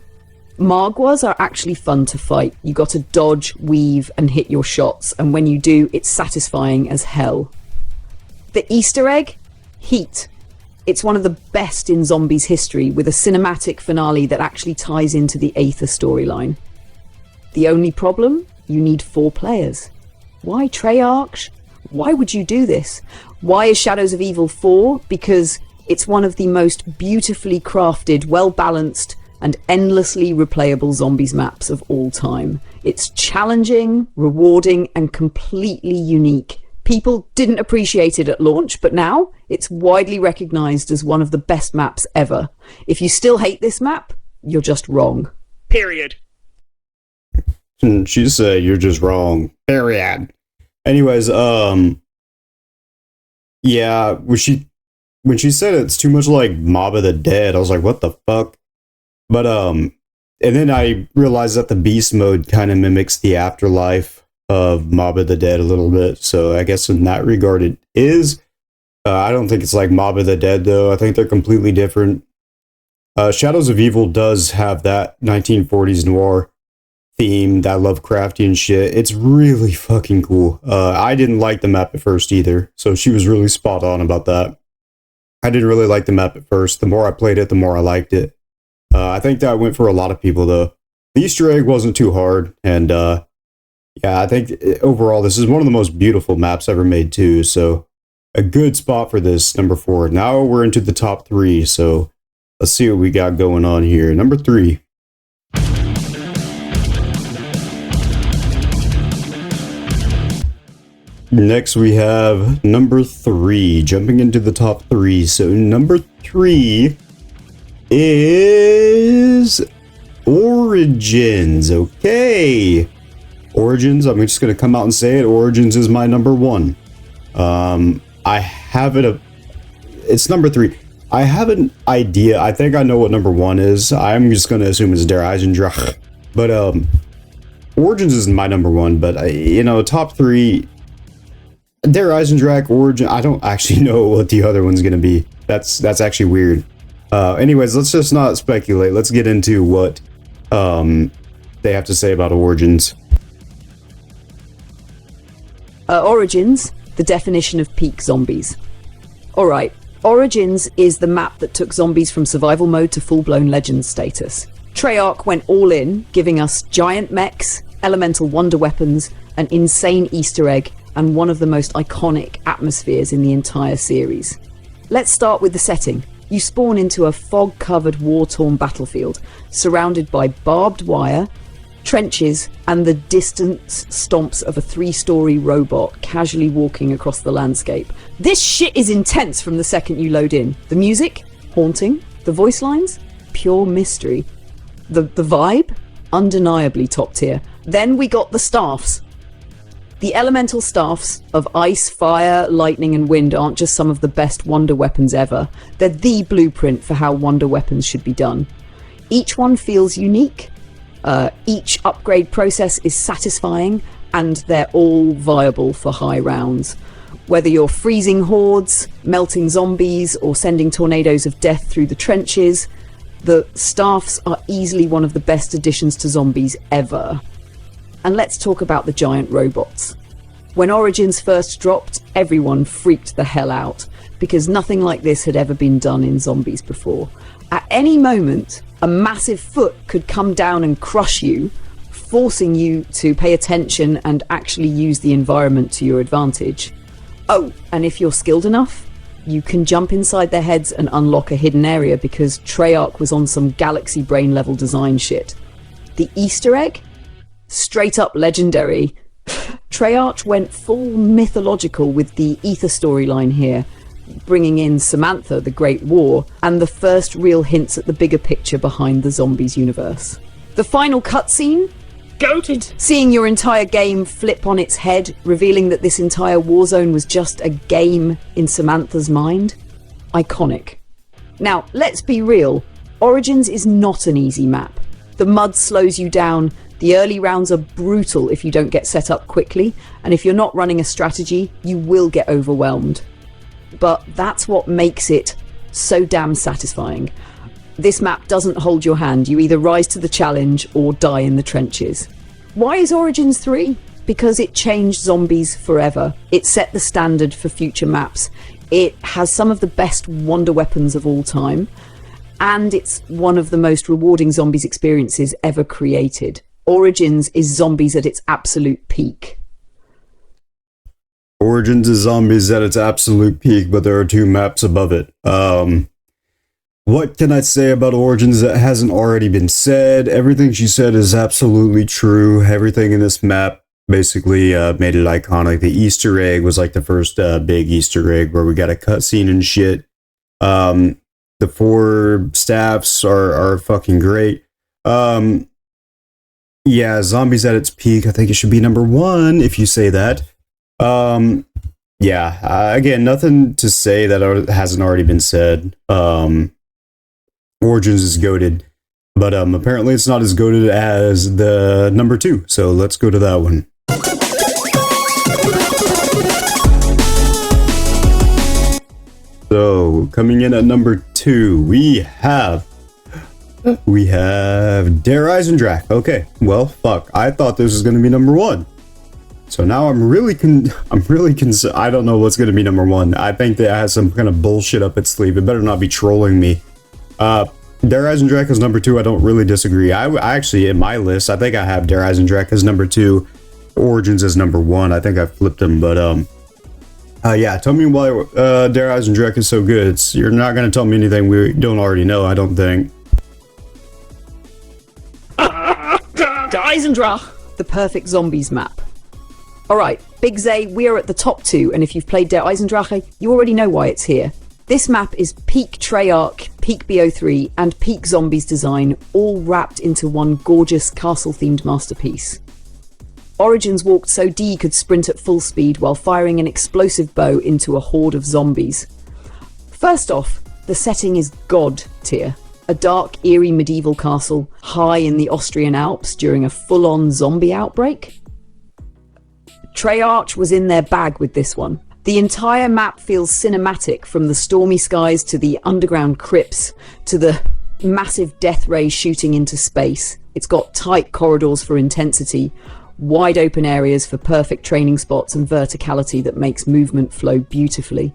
Maguas are actually fun to fight. You got to dodge, weave, and hit your shots, and when you do, it's satisfying as hell. The Easter egg? Heat. It's one of the best in zombies history, with a cinematic finale that actually ties into the Aether storyline. The only problem? You need 4 players. Why Treyarch? Why would you do this? Why is Shadows of Evil 4? Because it's one of the most beautifully crafted, well-balanced, and endlessly replayable zombies maps of all time. It's challenging, rewarding, and completely unique. People didn't appreciate it at launch, but now it's widely recognized as one of the best maps ever. If you still hate this map, you're just wrong. Period. She said you're just wrong. Period. Anyways, yeah, when she said it's too much like Mob of the Dead, I was like, what the fuck? But and then I realized that the beast mode kind of mimics the afterlife of Mob of the Dead a little bit. So I guess in that regard it is. I don't think it's like Mob of the Dead though. I think they're completely different. Shadows of Evil does have that 1940s noir theme, that Lovecraftian shit. It's really fucking cool. I didn't like the map at first either, so she was really spot on about that. I didn't really like the map at first. The more I played it, the more I liked it. I think that went for a lot of people though. The Easter egg wasn't too hard, and yeah, I think overall this is one of the most beautiful maps ever made too, so a good spot for this, number 4. Now we're into the top 3, so let's see what we got going on here. Number 3. Next we have number 3, jumping into the top 3. So number 3 is Origins. Okay. Origins, I'm just going to come out and say it. Origins is my number 1. I have it, it's number 3. I have an idea. I think I know what number 1 is. I'm just going to assume it's Der Eisendrache. But, Origins is my number 1, but, you know, top 3, Der Eisendrache, Origin, I don't actually know what the other one's going to be. That's actually weird. Anyways, let's just not speculate. Let's get into what, they have to say about Origins. Origins, the definition of peak zombies. Alright, Origins is the map that took zombies from survival mode to full-blown legend status. Treyarch went all in, giving us giant mechs, elemental wonder weapons, an insane Easter egg, and one of the most iconic atmospheres in the entire series. Let's start with the setting. You spawn into a fog-covered, war-torn battlefield, surrounded by barbed wire, trenches, and the distant stomps of a 3-story robot casually walking across the landscape. This shit is intense from the second you load in. The music? Haunting. The voice lines? Pure mystery. The vibe? Undeniably top tier. Then we got the staffs. The elemental staffs of ice, fire, lightning, and wind aren't just some of the best wonder weapons ever. They're the blueprint for how wonder weapons should be done. Each one feels unique. Each upgrade process is satisfying, and they're all viable for high rounds. Whether you're freezing hordes, melting zombies, or sending tornadoes of death through the trenches, the staffs are easily one of the best additions to zombies ever. And let's talk about the giant robots. When Origins first dropped, everyone freaked the hell out, because nothing like this had ever been done in zombies before. At any moment, a massive foot could come down and crush you, forcing you to pay attention and actually use the environment to your advantage. Oh, and if you're skilled enough, you can jump inside their heads and unlock a hidden area because Treyarch was on some galaxy brain level design shit. The Easter egg? Straight up legendary. Treyarch went full mythological with the Ether storyline here, bringing in Samantha, the Great War, and the first real hints at the bigger picture behind the zombies universe. The final cutscene? Goated. Seeing your entire game flip on its head, revealing that this entire war zone was just a game in Samantha's mind? Iconic. Now, let's be real. Origins is not an easy map. The mud slows you down, the early rounds are brutal if you don't get set up quickly, and if you're not running a strategy, you will get overwhelmed. But that's what makes it so damn satisfying. This map doesn't hold your hand. You either rise to the challenge or die in the trenches. Why is Origins 3? Because it changed zombies forever. It set the standard for future maps. It has some of the best wonder weapons of all time. And it's one of the most rewarding zombies experiences ever created. Origins is zombies at its absolute peak. Origins is zombies at its absolute peak, but there are 2 maps above it. What can I say about Origins that hasn't already been said? Everything she said is absolutely true. Everything in this map basically made it iconic. The Easter egg was like the first big Easter egg where we got a cutscene and shit. The 4 staffs are fucking great. Yeah, zombies at its peak. I think it should be number 1 if you say that. Yeah, again, nothing to say that hasn't already been said. Origins is goated, but apparently it's not as goated as the number 2, so let's go to that one. So, coming in at number 2, we have Der Eisendrache. Okay, well, fuck. I thought this was going to be number 1. So now I'm really concerned. I don't know what's going to be number 1. I think that it has some kind of bullshit up its sleeve. It better not be trolling me. Der Eisendrache is number 2. I don't really disagree. I actually, in my list, I think I have Der Eisendrache as number 2. Origins as number 1. I think I flipped them, but yeah, tell me why Der Eisendrache is so good. You're not going to tell me anything we don't already know, I don't think. Der Eisendrache. The perfect zombies map. Alright, Big Zay, we are at the top 2, and if you've played Der Eisendrache, you already know why it's here. This map is peak Treyarch, peak BO3, and peak Zombies design, all wrapped into one gorgeous castle-themed masterpiece. Origins walked so D could sprint at full speed while firing an explosive bow into a horde of zombies. First off, the setting is God tier. A dark, eerie medieval castle high in the Austrian Alps during a full-on zombie outbreak. Treyarch was in their bag with this one. The entire map feels cinematic, from the stormy skies to the underground crypts to the massive death ray shooting into space. It's got tight corridors for intensity, wide open areas for perfect training spots, and verticality that makes movement flow beautifully.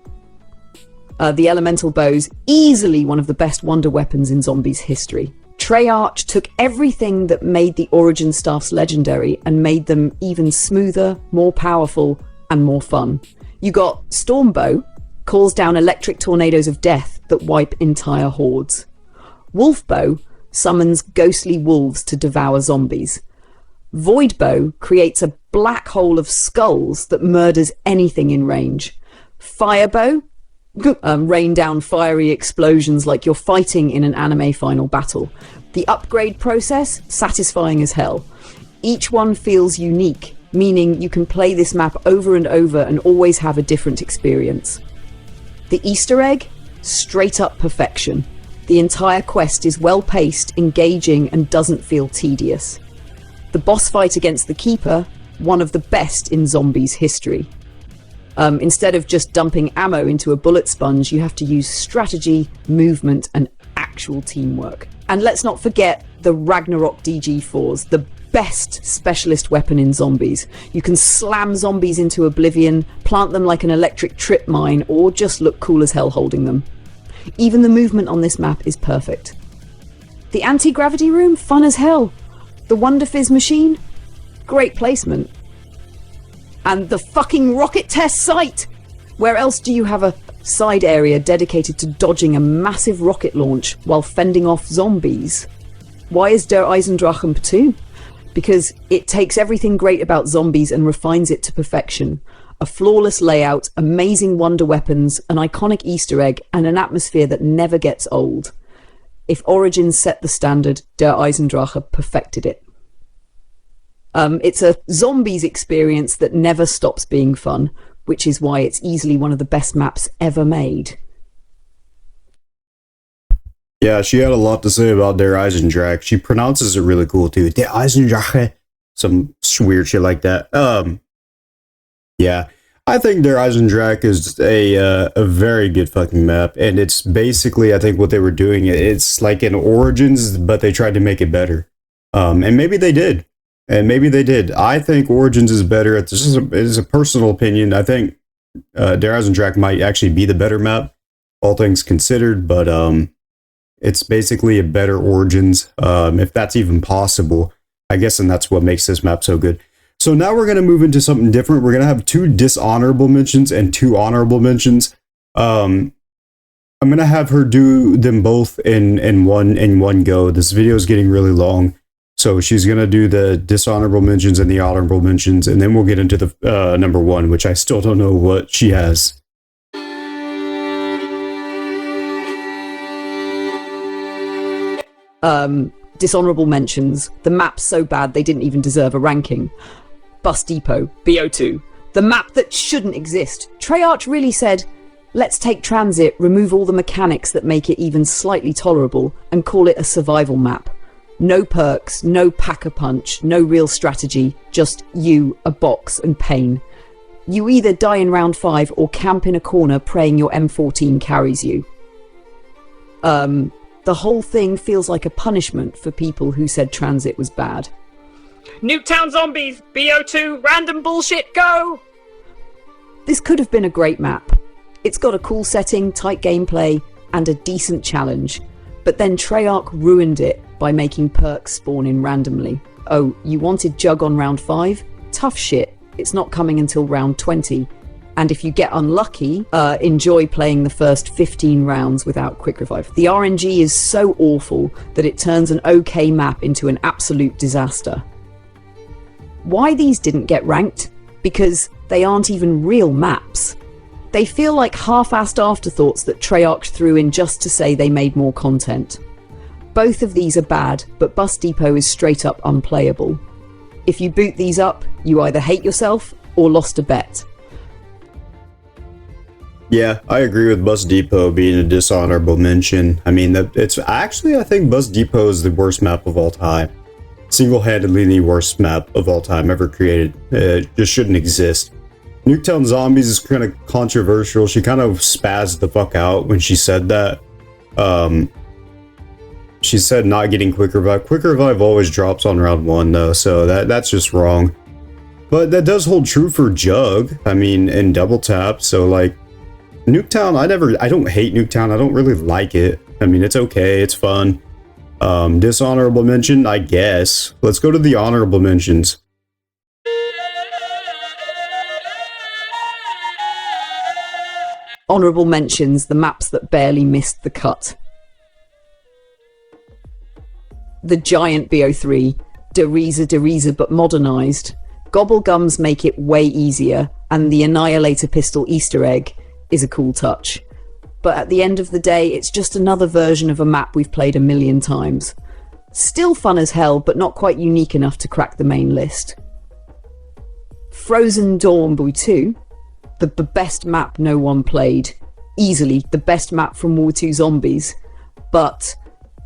The elemental bows, easily one of the best wonder weapons in Zombies history. Treyarch took everything that made the Origin staffs legendary and made them even smoother, more powerful, and more fun. You got Stormbow, calls down electric tornadoes of death that wipe entire hordes. Wolfbow summons ghostly wolves to devour zombies. Voidbow creates a black hole of skulls that murders anything in range. Firebow rain down fiery explosions like you're fighting in an anime final battle. The upgrade process, satisfying as hell. Each one feels unique, meaning you can play this map over and over and always have a different experience. The Easter egg, straight up perfection. The entire quest is well paced, engaging, and doesn't feel tedious. The boss fight against the Keeper, one of the best in Zombies history. Instead of just dumping ammo into a bullet sponge, you have to use strategy, movement, and actual teamwork. And let's not forget the Ragnarok DG4s, the best specialist weapon in Zombies. You can slam zombies into oblivion, plant them like an electric trip mine, or just look cool as hell holding them. Even the movement on this map is perfect. The anti-gravity room, fun as hell. The Wonder Fizz machine, great placement. And the fucking rocket test site! Where else do you have a side area dedicated to dodging a massive rocket launch while fending off zombies? Why is Der Eisendrache 2? Because it takes everything great about Zombies and refines it to perfection. A flawless layout, amazing wonder weapons, an iconic Easter egg, and an atmosphere that never gets old. If Origins set the standard, Der Eisendrache perfected it. It's a Zombies experience that never stops being fun, which is why it's easily one of the best maps ever made. Yeah, she had a lot to say about Der Eisendrache. She pronounces it really cool too. Der Eisendrache. Some weird shit like that. Yeah. I think Der Eisendrache is a very good fucking map, and it's basically, I think what they were doing, it's like in Origins, but they tried to make it better. And maybe they did. I think Origins is better. It's a personal opinion. I think Der Eisendrache might actually be the better map, all things considered, but it's basically a better Origins, if that's even possible, I guess, and that's what makes this map so good. So now we're going to move into something different. We're going to have 2 dishonorable mentions and 2 honorable mentions. I'm going to have her do them both in one go. This video is getting really long. So she's going to do the dishonorable mentions and the honorable mentions, and then we'll get into the number 1, which I still don't know what she has. Dishonorable mentions. The map's so bad they didn't even deserve a ranking. Bus Depot, BO2. The map that shouldn't exist. Treyarch really said, let's take Tranzit, remove all the mechanics that make it even slightly tolerable, and call it a survival map. No perks, no pack-a-punch, no real strategy, just you, a box, and pain. You either die in round 5 or camp in a corner praying your M14 carries you. The whole thing feels like a punishment for people who said Tranzit was bad. Nuketown Zombies, BO2, random bullshit, go! This could have been a great map. It's got a cool setting, tight gameplay, and a decent challenge. But then Treyarch ruined it by making perks spawn in randomly. Oh, you wanted Jug on round 5? Tough shit. It's not coming until round 20. And if you get unlucky, enjoy playing the first 15 rounds without quick revive. The RNG is so awful that it turns an okay map into an absolute disaster. Why these didn't get ranked? because they aren't even real maps. They feel like half-assed afterthoughts that Treyarch threw in just to say they made more content. Both of these are bad, but Bus Depot is straight up unplayable. If you boot these up, you either hate yourself or lost a bet. Yeah, I agree with Bus Depot being a dishonorable mention. I mean, it's actually, I think Bus Depot is the worst map of all time. Single-handedly the worst map of all time ever created. It just shouldn't exist. Nuketown Zombies is kind of controversial. She kind of spazzed the fuck out when she said that. She said not getting Quick Revive. Quick Revive always drops on round 1 though, so that's just wrong. But that does hold true for Jug. I mean, in Double Tap, so like, Nuketown, I don't hate Nuketown, I don't really like it. I mean, it's okay, it's fun. Dishonorable mention, I guess. Let's go to the honorable mentions. Honourable mentions, the maps that barely missed the cut. The giant BO3, Riese but modernised. Gobblegums make it way easier, and the Annihilator Pistol Easter egg is a cool touch. But at the end of the day, it's just another version of a map we've played a million times. Still fun as hell, but not quite unique enough to crack the main list. Frozen Dawn Boy 2, the best map no one played. Easily the best map from War 2 Zombies, but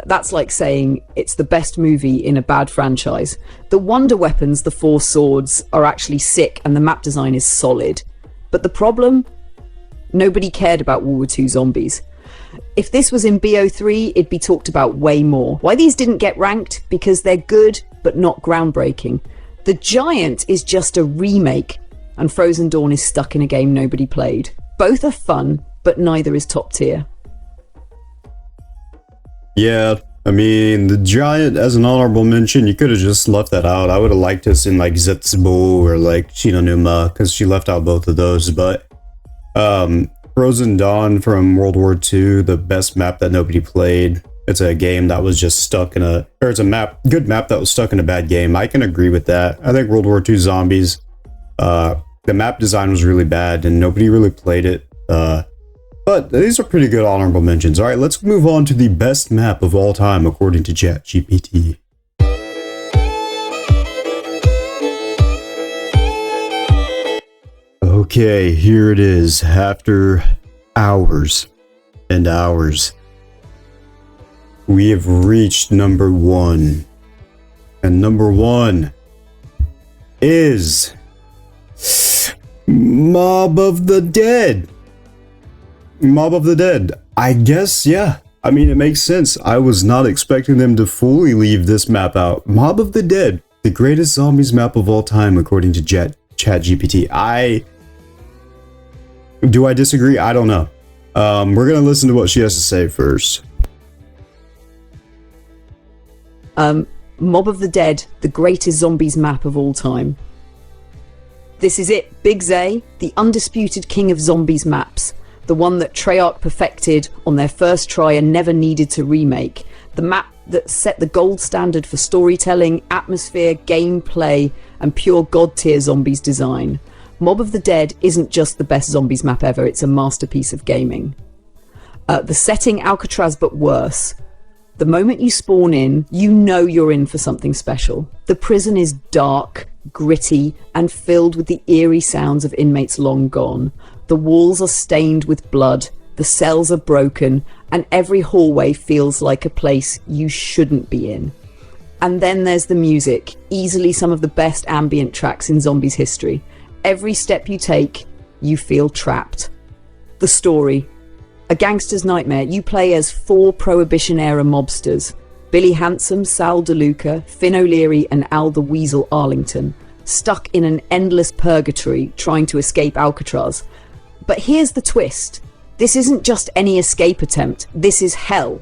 that's like saying it's the best movie in a bad franchise. The wonder weapons, the 4 swords, are actually sick and the map design is solid. But the problem? Nobody cared about World War 2 Zombies. If this was in BO3, it'd be talked about way more. Why these didn't get ranked? Because they're good, but not groundbreaking. The Giant is just a remake, and Frozen Dawn is stuck in a game nobody played. Both are fun, but neither is top tier. Yeah, I mean, the Giant, as an honorable mention, you could have just left that out. I would have liked this in like Zetsubo or like Shinonuma, because she left out both of those, but Frozen Dawn from World War II, the best map that nobody played. It's a game that was just stuck in a, or it's a good map that was stuck in a bad game. I can agree with that. I think World War II Zombies, the map design was really bad and nobody really played it. But these are pretty good honorable mentions. All right, let's move on to the best map of all time according to ChatGPT. Okay, here it is. After hours and hours, we have reached number 1. And number 1 is Mob of the Dead. Mob of the Dead. I guess, yeah. I mean, it makes sense. I was not expecting them to fully leave this map out. Mob of the Dead, the greatest zombies map of all time according to ChatGPT. Do I disagree? I don't know. We're gonna listen to what she has to say first. Mob of the Dead, the greatest zombies map of all time. This is it, Big Zay, the undisputed king of zombies maps. The one that Treyarch perfected on their first try and never needed to remake. The map that set the gold standard for storytelling, atmosphere, gameplay, and pure god tier zombies design. Mob of the Dead isn't just the best zombies map ever, it's a masterpiece of gaming. The setting Alcatraz, but worse. The moment you spawn in, you know you're in for something special. The prison is dark, gritty, and filled with the eerie sounds of inmates long gone. The walls are stained with blood, the cells are broken, and every hallway feels like a place you shouldn't be in. And then there's the music, easily some of the best ambient tracks in zombies history. Every step you take, you feel trapped. The story. A gangster's nightmare. You play as 4 Prohibition-era mobsters. Billy Handsome, Sal DeLuca, Finn O'Leary, and Al the Weasel Arlington. Stuck in an endless purgatory, trying to escape Alcatraz. But here's the twist. This isn't just any escape attempt. This is hell.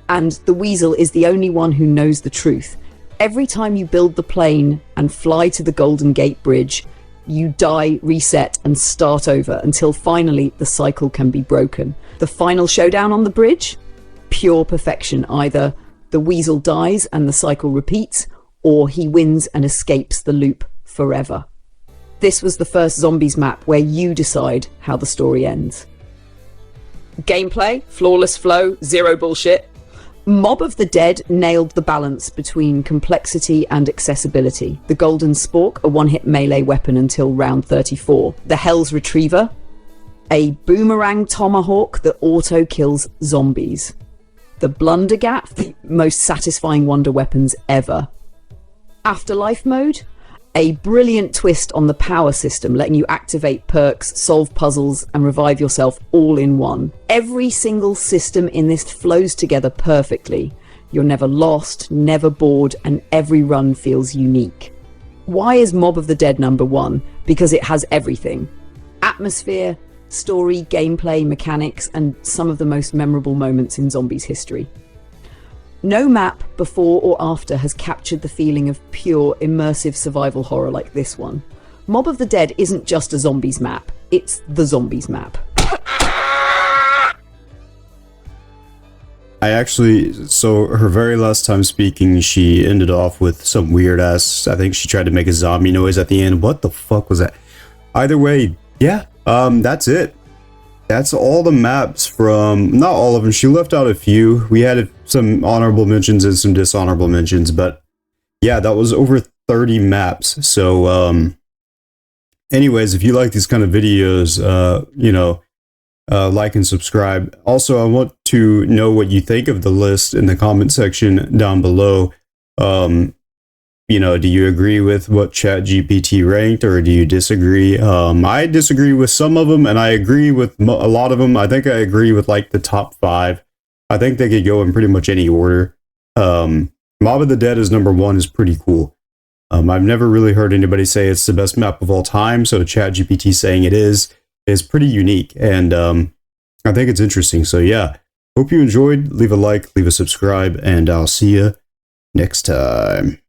And the Weasel is the only one who knows the truth. Every time you build the plane and fly to the Golden Gate Bridge, you die, reset, and start over until finally the cycle can be broken. The final showdown on the bridge? Pure perfection. Either the Weasel dies and the cycle repeats, or he wins and escapes the loop forever. This was the first zombies map where you decide how the story ends. Gameplay, flawless flow, zero bullshit. Mob of the Dead nailed the balance between complexity and accessibility. The Golden Spork, a one-hit melee weapon until round 34. The Hell's Retriever, a boomerang tomahawk that auto-kills zombies. The Blundergat, the most satisfying wonder weapons ever. Afterlife mode, a brilliant twist on the power system, letting you activate perks, solve puzzles, and revive yourself all in one. Every single system in this flows together perfectly. You're never lost, never bored, and every run feels unique. Why is Mob of the Dead number one? Because it has everything. Atmosphere, story, gameplay, mechanics, and some of the most memorable moments in zombies history. No map before or after has captured the feeling of pure, immersive survival horror like this one. Mob of the Dead isn't just a zombies map, it's the zombies map. So her very last time speaking, she ended off with some weird ass, I think she tried to make a zombie noise at the end. What the fuck was that? Either way, yeah, that's it. That's all the maps from, not all of them, she left out a few. We had some honorable mentions and some dishonorable mentions, but yeah, that was over 30 maps. So, anyways, if you like these kind of videos, like and subscribe. Also, I want to know what you think of the list in the comment section down below. Do you agree with what ChatGPT ranked, or do you disagree? I disagree with some of them, and I agree with a lot of them. I think I agree with like the top 5. I think they could go in pretty much any order. Mob of the Dead is number 1 is pretty cool. I've never really heard anybody say it's the best map of all time, so ChatGPT saying it is pretty unique, and I think it's interesting. So yeah, hope you enjoyed. Leave a like, leave a subscribe, and I'll see you next time.